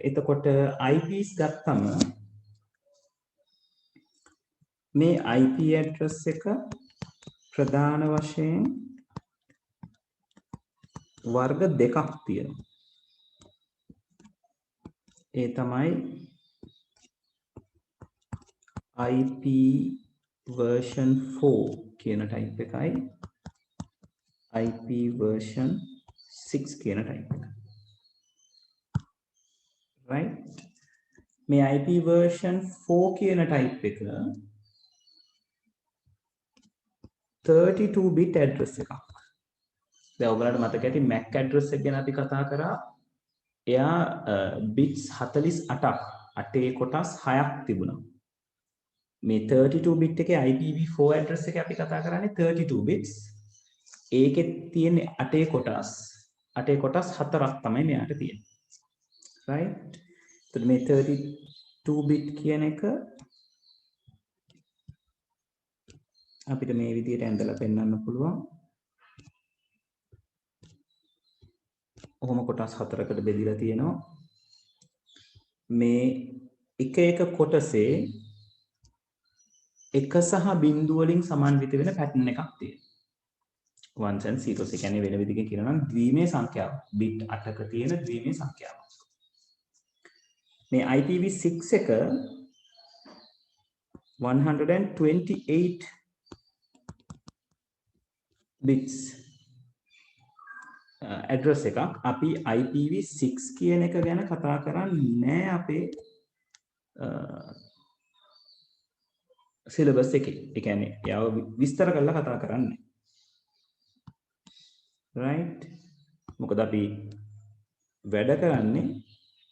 එතකොට IPs ගත්තම මේ IP address එක ප්‍රධාන වශයෙන් වර්ග දෙකක් තියෙනවා. ඒ තමයි IP version 4 කියන type එකයි IP version 6 කියන type එක. right මේ IP version 4 කියන type එක 32 bit address එකක්. දැන් ඔයගලන්ට මතක ඇති MAC address එක ගැන අපි කතා කරා. එයා bits 48ක් 8 කොටස් 6ක් තිබුණා. මේ 32 bit එකේ IPv4 address එක අපි කතා කරන්නේ 32 bits. ඒකේ තියෙන 8 කොටස් 4ක් තමයි මෙයාට තියෙන්නේ. right එතකොට මේ 32 bit කියන එක අපිට මේ විදිහට ඇඳලා පෙන්වන්න පුළුවන්. ඔහොම කොටස් 4කට බෙදලා තියෙනවා. මේ එක කොටසේ එක සහ බිංදු වලින් සමන්විත වෙන පැටර්න් එකක් තියෙනවා. ones and zeros ඒ කියන්නේ වෙන විදිහකින් කියනවා නම් ද්විමේ සංඛ්‍යාව. bit 8ක තියෙන ද්විමේ සංඛ්‍යාව. මේ IPv6 එක 128 bits address එකක්. අපි IPv6 කියන එක ගැන කතා කරන්නේ නැහැ අපේ syllabus එකේ. ඒ කියන්නේ යාව විස්තර කරලා කතා කරන්නේ. right මොකද අපි වැඩ කරන්නේ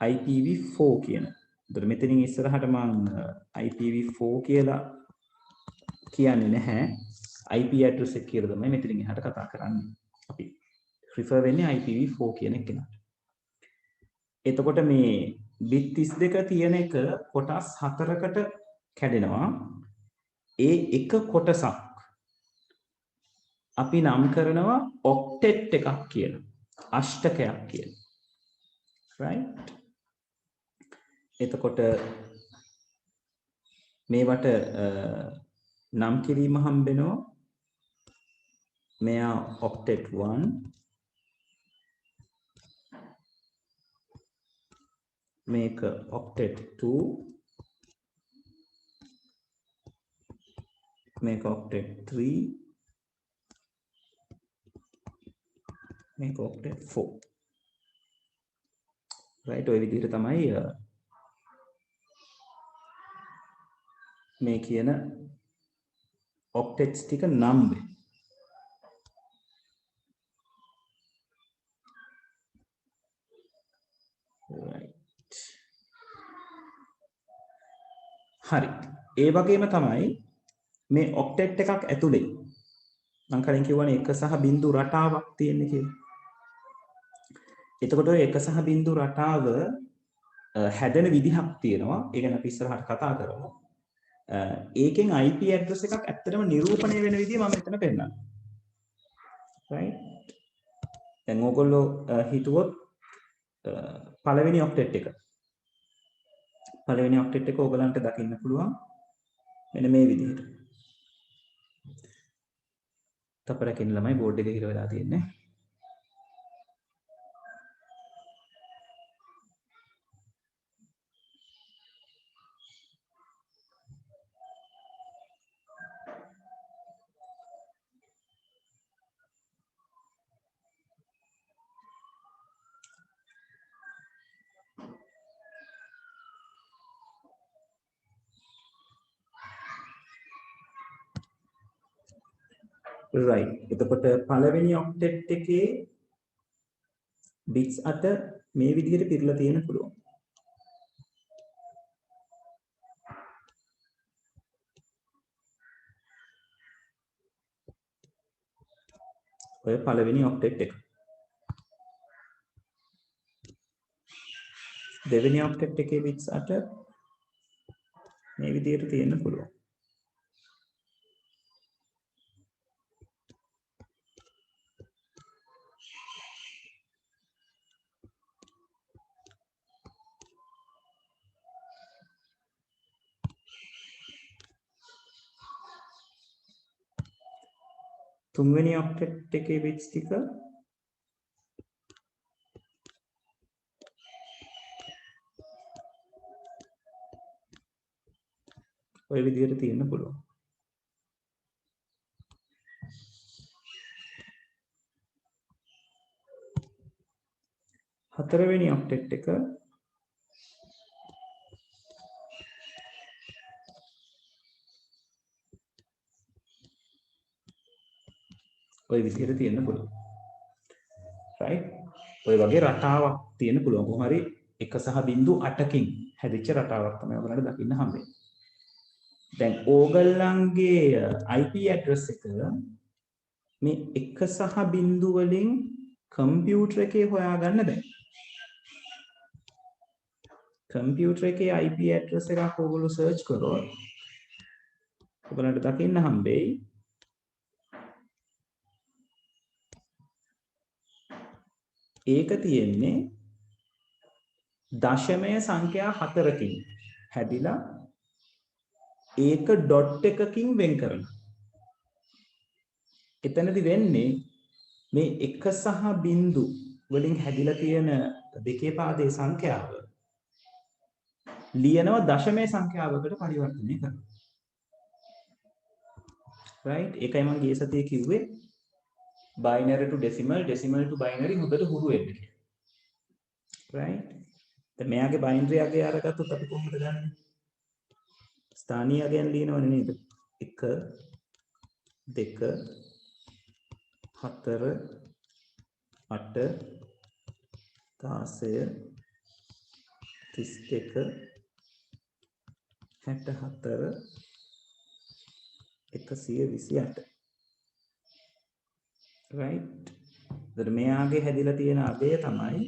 IPv4 කියන. ඒතර මෙතනින් ඉස්සරහට මම IPv4 කියලා කියන්නේ නැහැ. IP address එක කියලා තමයි මෙතනින් එහාට කතා කරන්නේ. අපි refer වෙන්නේ IPv4 කියන එක ගැන. එතකොට මේ bit 32 තියෙන එක කොටස් 4කට කැඩෙනවා. ඒ එක කොටසක් අපි නම් කරනවා ඔක්ටෙට් එකක් කියලා. අෂ්ටකයක් කියලා. right එතකොට මේවට නම් කිරීම හම්බෙනවා. මෙයා ඔක්ටෙට් 1 මේක ඔක්ටෙට් 2 මේක ඔක්ටෙට් 3 මේක ඔක්ටෙට් 4 right ඔය විදිහට තමයි මේ කියන ඔක්ටෙට්ස් ටික නම් වෙන්නේ. right හරි ඒ වගේම තමයි මේ ඔක්ටෙට් එකක් ඇතුලේ මම කලින් කිව්වනේ එක සහ බිංදු රටාවක් තියෙන්නේ කියලා. එතකොට ඔය එක සහ බිංදු රටාව හැදෙන විදිහක් තියෙනවා. ඒ ගැන අපි ඉස්සරහට කතා කරමු. ඒකෙන් IP address එකක් ඇත්තටම නිරූපණය වෙන විදිහ මම මෙතන පෙන්නනවා. right දැන් ඕගොල්ලෝ හිතුවොත් පළවෙනි ඔක්ටෙට් එක ඕගලන්ට දකින්න පුළුවන් මෙන්න මේ විදිහට. තපරකින් ළමයි බෝඩ් එක හිර වෙලා තියෙන්නේ. right එතකොට පළවෙනි ඔක්ටෙට් එකේ bits 8 මේ විදිහට පිරලා තියෙන පුළුවන්. ඔය පළවෙනි ඔක්ටෙට් එක. දෙවෙනි ඔක්ටෙට් එකේ bits 8 මේ විදිහට තියෙන්න පුළුවන්. තුන්වෙනි ඔක්ටෙට් එකේ bits ටික ඔය විදිහට තියෙන්න පුළුවන්. හතරවෙනි ඔක්ටෙට් එක ඔය විදිහට තියෙන්න පුළුවන්. right? ඔය වගේ රටාවක් තියෙන්න පුළුවන්. කොහොම හරි 1.8කින් හැදිච්ච රටාවක් තමයි ඔයගලන්ට දකින්න හම්බෙන්නේ. දැන් ඕගොල්ලන්ගේ IP address එක මේ 1.0 වලින් කම්පියුටර් එකේ හොයාගන්න බෑ. කම්පියුටර් එකේ IP address එකක් ඕගොල්ලෝ search කරොත් ඔයගලන්ට දකින්න හම්බෙයි ඒක තියෙන්නේ දශමය සංඛ්‍යා 4කින් හැදිලා ඒක ඩොට් එකකින් වෙන් කරනවා. එතනදි වෙන්නේ මේ 1 සහ 0 වලින් හැදිලා තියෙන දෙකේ පාදයේ සංඛ්‍යාව ලියනවා දශමය සංඛ්‍යාවකට පරිවර්තනය කරනවා. right? ඒකයි මම ගිය සතියේ කිව්වේ binary to decimal, decimal to binary හොඳට හුරු වෙන්න කියලා. right? දැන් මෙයාගේ binary අගය අරගත්තොත් අපි කොහොමද ගන්නෙ? ස්ථානීය අගයන් ලියනවනේ නේද? 1 2 4 8 16 32 64 128 right? දැන් මෙයාගේ හැදිලා තියෙන අගය තමයි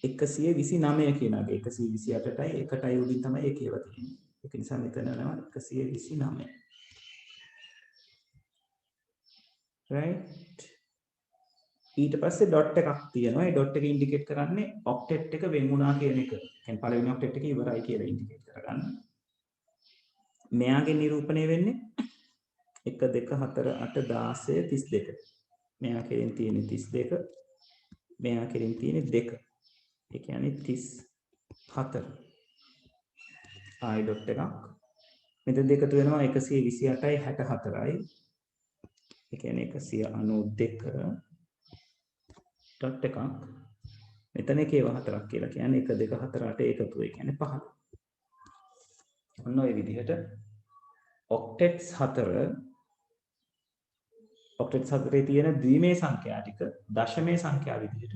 129 කියන අගය. 128ටයි 1ටයි උඩින් තමයි ඒක ඒවා තියෙන්නේ. ඒක නිසා මෙතන යනවා 129. right? ඊට පස්සේ ඩොට් එකක් තියෙනවා. ඒ ඩොට් එක ඉන්ඩිකේට් කරන්නේ ඔක්ටෙට් එක වෙන් වුණා කියන එක. කියන්නේ පළවෙනි ඔක්ටෙට් එක ඉවරයි කියලා ඉන්ඩිකේට් කරගන්න. මෙයාගේ නිරූපණය වෙන්නේ 1 2 4 8 16 32. මෙයා කෙරෙන් තියෙන්නේ 32. මෙයා කෙරෙන් තියෙන්නේ 2. ඒ කියන්නේ 34. ආයි ඩොට් එකක්. මෙතන දෙකතු වෙනවා 128යි 64යි. ඒ කියන්නේ 192 ඩොට් එකක්. මෙතන එකේව 4ක් කියලා කියන්නේ 1 2 4 8 එකතු ඒ කියන්නේ 15. ඔන්න ඔය විදිහට ඔක්ටෙට්ස් 4 ඔක්ටෙට්ස් 4 තියෙන ද්විමේ සංඛ්‍යා ටික දශමේ සංඛ්‍යා විදිහට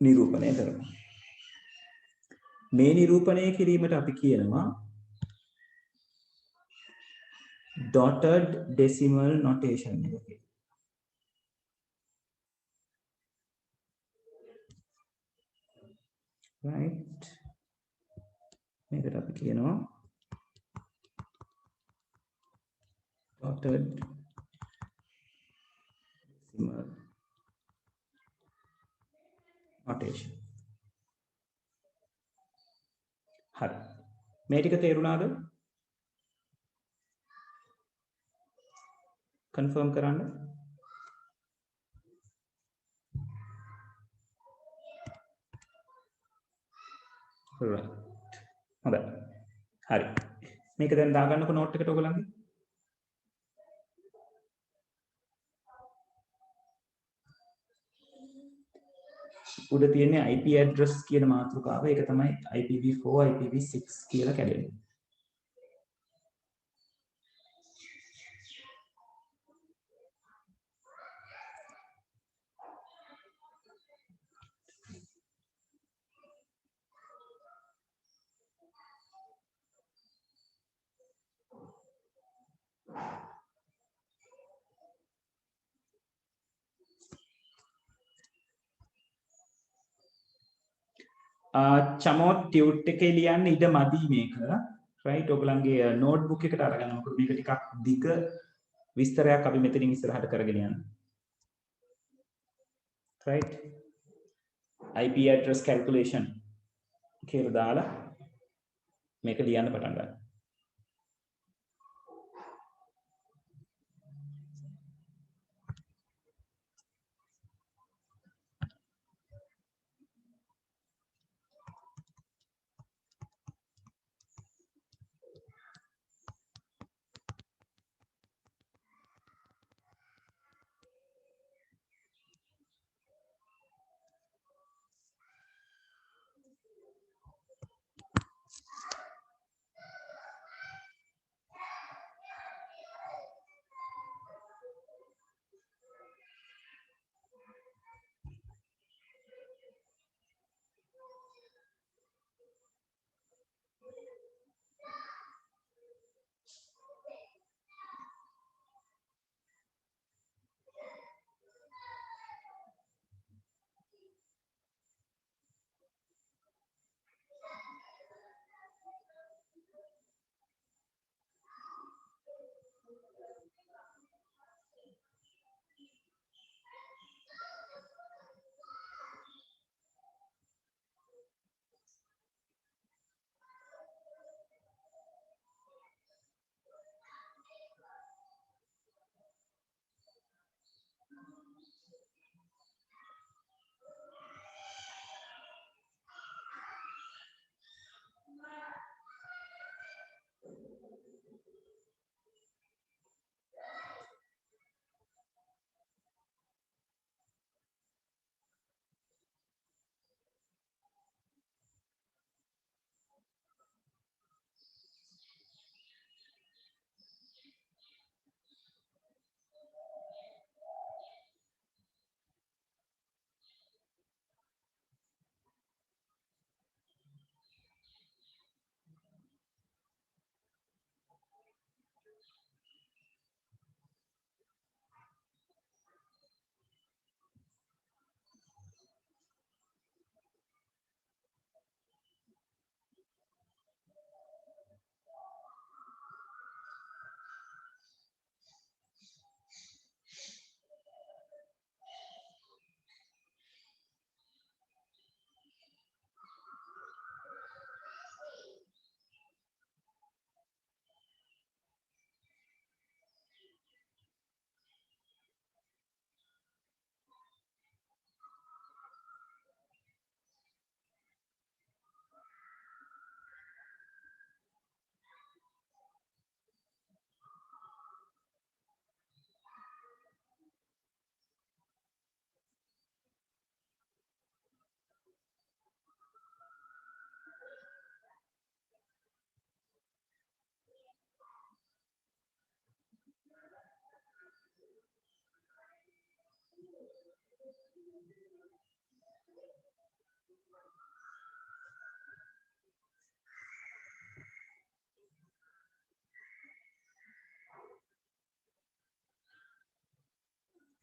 නිරූපණය කරනවා. මේ නිරූපණය කිරීමට අපි කියනවා dotted decimal notation එක කියලා. right? මේකට අපි කියනවා dotted decimal notation. හරි. මේ ටික තේරුණාද? කන්ෆර්ම් කරන්න. right. හොඳයි. හරි. මේක දැන් දාගන්නකො නෝට් එකට ඔයගලන්ගේ. උඩ තියෙන්නේ IP address කියන මාතෘකාව. ඒක තමයි IPv4 IPv6 කියලා කැඩෙන්නේ. චමෝට් ටියුට් එකේ ලියන්න ඉඩ මදි මේක. right? ඔයගලන්ගේ නෝට්බුක් එකට අරගෙන මොකද මේක ටිකක් දිග විස්තරයක් අපි මෙතනින් ඉස්සරහට කරගෙන යන්න. right? IP address calculation කියලා දාලා මේක ලියන්න පටන් ගන්න.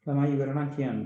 ළමයි ඉවර නම් කියන්න.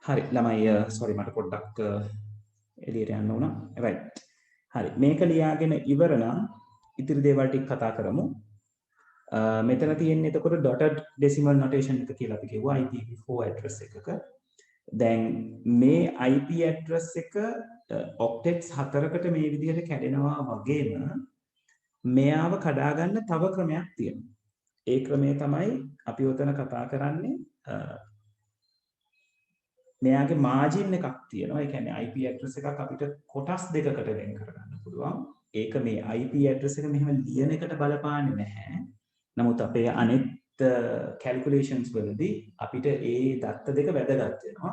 හරි ළමයි sorry මට පොඩ්ඩක් එළියට යන්න වුණා. right. හරි මේක ලියාගෙන ඉවර නම් ඉතිරි දේවල් ටික කතා කරමු. මෙතන තියෙන්නේ එතකොට dotted decimal notation එක කියලා අපි කිව්වා IPv4 address එකක. දැන් මේ IP address එක octets 4කට මේ විදිහට කැඩෙනවා වගේම මෙයාව කඩා ගන්න තව ක්‍රමයක් තියෙනවා. ඒ ක්‍රමය තමයි අපි උතන කතා කරන්නේ මෙයාගේ මාජින් එකක් තියෙනවා. ඒ කියන්නේ IP address එකක් අපිට කොටස් දෙකකට වෙන් කරගන්න පුළුවන්. ඒක මේ IP address එක මෙහෙම ලියන එකට බලපාන්නේ නැහැ. නමුත් අපේ අනෙත් calculations වලදී අපිට ඒ දත්ත දෙක වැදගත් වෙනවා.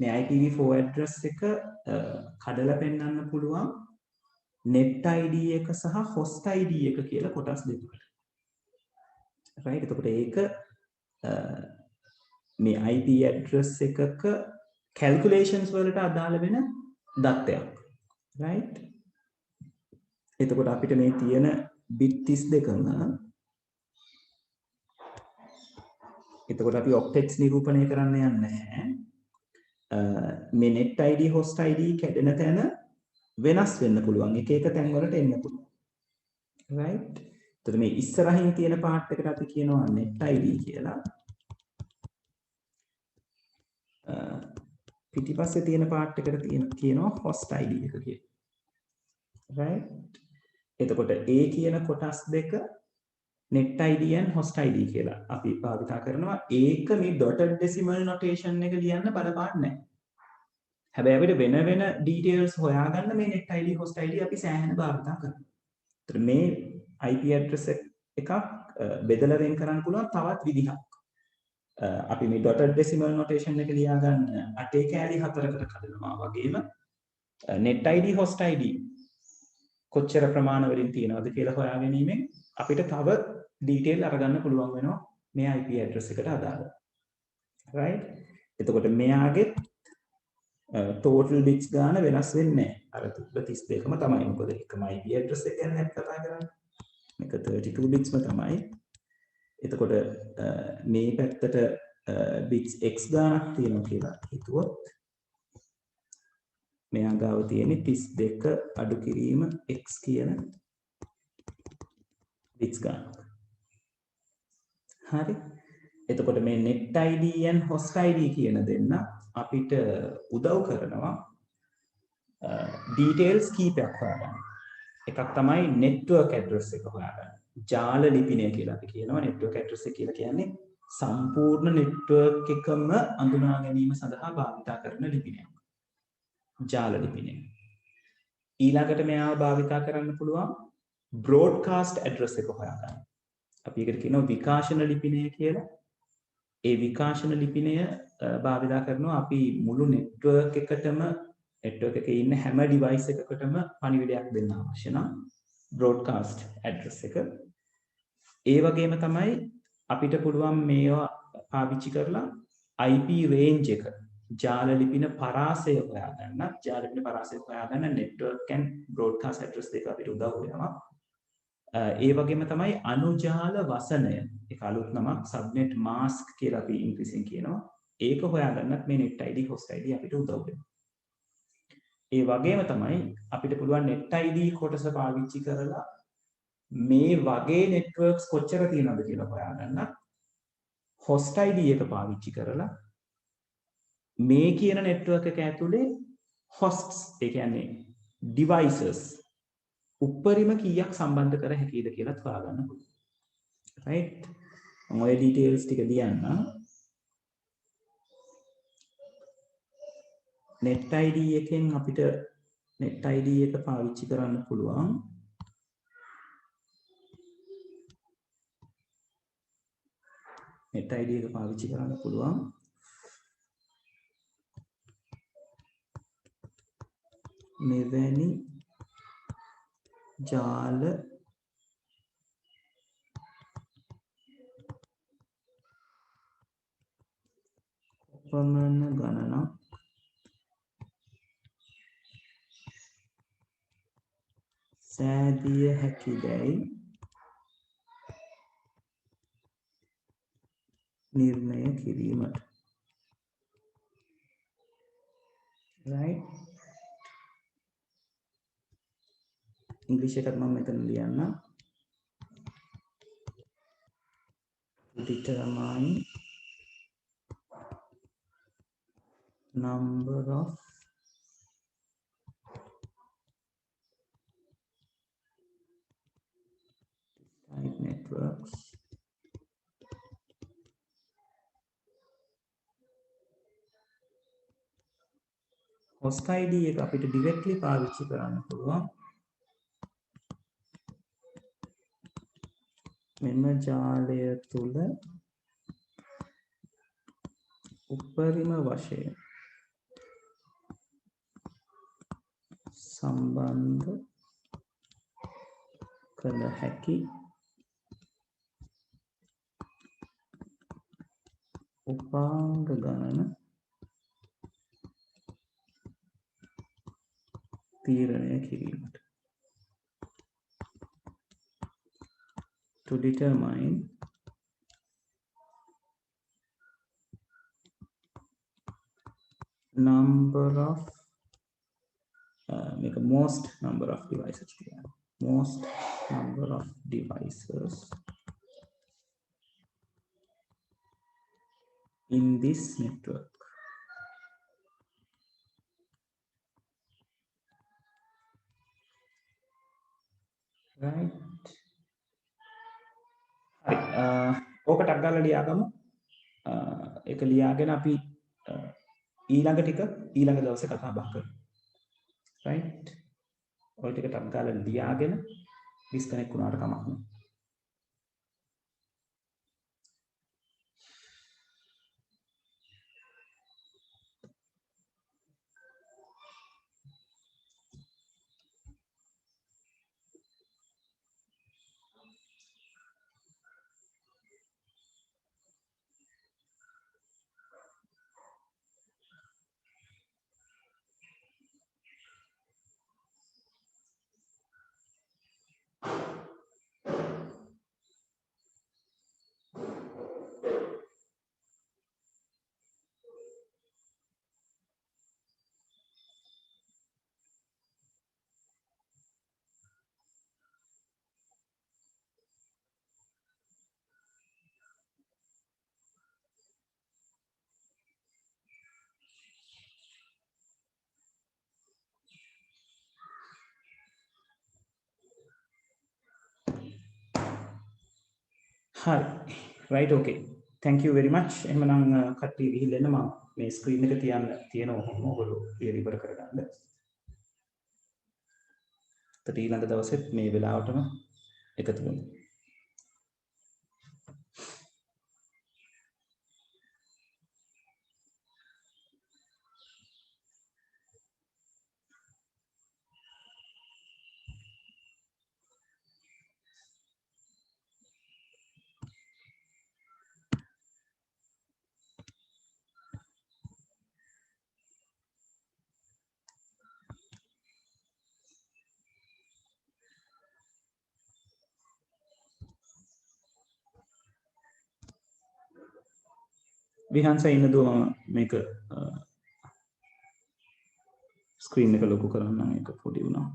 මේ IPv4 address එක කඩලා පෙන්වන්න පුළුවන් net ID එක සහ host ID එක කියලා කොටස් දෙකකට. right එතකොට ඒක මේ IP address එකක calculations වලට අදාළ වෙන දත්තයක්. right එතකොට අපිට මේ තියෙන bit 32ම එතකොට අපි octets නිරූපණය කරන්න යන්නේ නැහැ. මේ net ID host ID කැඩෙන තැන වෙනස් වෙන්න පුළුවන්. එක එක තැන් වලට එන්න පුළුවන්. right එතකොට මේ ඉස්සරහින් තියෙන part එකට අපි කියනවා net ID කියලා. පිටිපස්සේ තියෙන part එකට කියනවා host ID එක කියලා. right එතකොට ඒ කියන කොටස් දෙක net ID and host ID කියලා අපි භාවිතා කරනවා. ඒක මේ dotted decimal notation එක ලියන්න බලපාන්නේ නැහැ. හැබැයි අපිට වෙන වෙන details හොයාගන්න මේ net ID host ID අපි සෑහෙන භාවිතා කරනවා. ඒතර මේ IP address එකක් බෙදලා වෙන් කරන්න පුළුවන් තවත් විදිහක්. අපි මේ dotted decimal notation එක ලියා ගන්න අටේ කෑලි 4කට කඩනවා වගේම net ID host ID කොච්චර ප්‍රමාණ වලින් තියෙනවද කියලා හොයා ගැනීමෙන් අපිට තව detail අරගන්න පුළුවන් වෙනවා මේ IP address එකට අදාළව. right එතකොට මෙයාගේ total bits ගාන වෙනස් වෙන්නේ නැහැ. අර 32ම තමයි. මොකද එකම IP address එක ගැන අපි කතා කරන්නේ. මේක 32 bitsම තමයි. එතකොට මේ පැත්තට bits x ගානක් තියෙනවා කියලා හිතුවොත් මෙයා ගාව තියෙන්නේ 32 අඩු කිරීම x කියන bits ගානක්. හරි. එතකොට මේ net ID and host ID කියන දෙන්න අපිට උදව් කරනවා details කීපයක් හොයාගන්න. එකක් තමයි network address එක හොයාගන්න. ජාල ලිපිනය කියලා අපි කියනවා. network address එක කියලා කියන්නේ සම්පූර්ණ network එකම අඳුනා ගැනීම සඳහා භාවිතා කරන ලිපිනයක්. ජාල ලිපිනය. ඊළඟට මෙයාව භාවිතා කරන්න පුළුවන් broadcast address එක හොයාගන්න. අපි ඒකට කියනවා විකාශන ලිපිනය කියලා. ඒ විකාශන ලිපිනය භාවිතා කරනවා අපි මුළු network එකටම network එකේ ඉන්න හැම device එකකටම පණිවිඩයක් දෙන්න අවශ්‍ය නම් broadcast address එක. ඒ වගේම තමයි අපිට පුළුවන් මේවා පාවිච්චි කරලා IP range එක ජාල ලිපින පරාසය හොයාගන්න. ජාල ලිපින පරාසය හොයාගන්න network and broadcast address දෙක අපිට උදව් වෙනවා. ඒ වගේම තමයි අනුජාල වසනය. ඒක අලුත් නමක් subnet mask කියලා අපි ඉංග්‍රීසියෙන් කියනවා. ඒක හොයාගන්නත් මේ net ID host ID අපිට උදව් වෙනවා. ඒ වගේම තමයි අපිට පුළුවන් net ID කොටස පාවිච්චි කරලා මේ වගේ networks කොච්චර තියෙනවද කියලා හොයාගන්න. host ID එක පාවිච්චි කරලා මේ කියන network එක ඇතුලේ hosts ඒ කියන්නේ devices උපරිම කීයක් සම්බන්ධ කර හැකිද කියලා හොයාගන්න පුළුවන්. right මම ඔය details ටික ලියන්න. net ID එකෙන් අපිට net ID එක පාවිච්චි කරන්න පුළුවන්. net ID එක පාවිච්චි කරන්න පුළුවන් මෙවැනි ජාල කොපමණ ගණනක් සෑදිය හැකිදැයි නිර්ණය කිරීමට. right? English එකත් මම මෙතන ලියන්න. Determine number of type networks host ID එක අපිට directly පාවිච්චි කරන්න පුළුවන් මෙම ජාලය තුල උපරිම වශයෙන් සම්බන්ධ කළ හැකි උපාංග ගණන තීරණය කිරීමට to determine number of make a most number of devices here. Most number of devices in this network. Right. ඕක ටක් ගාලා ලියාගමු. ඒක ලියාගෙන අපි ඊළඟ ටික ඊළඟ දවසේ කතා බහ කරමු. Right. ඔය ටික ටක් ගාලා ලියාගෙන ඩිස්කනෙක්ට් වුණාට කමක් නෑ. හරි. right okay. Thank you very much. එහෙනම් කට්ටිය ගිහිල්ලා එන්න මම මේ ස්ක්‍රීන් එක තියන්න තියෙනවා ඔයගොල්ලෝ ක්ලියර් ඉවර කරගන්න. ඊළඟ දවසෙත් මේ වෙලාවටම එකතු වෙමු. විහන්ස ඉන්නද මේක ස්ක්‍රීන් එක ලොකු කරන්න මේක පොඩි වුණා.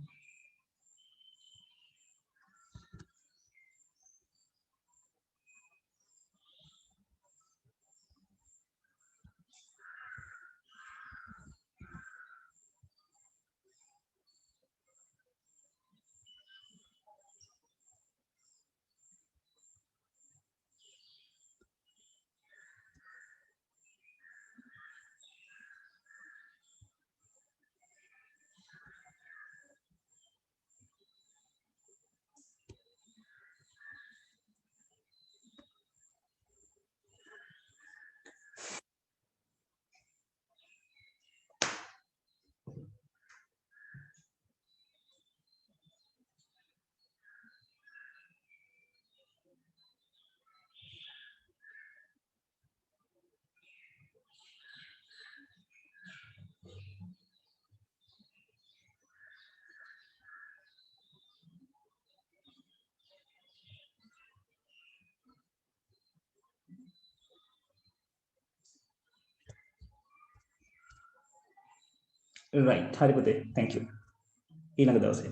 රයිට් හරි පුතේ thank you ඊළඟ දවසේ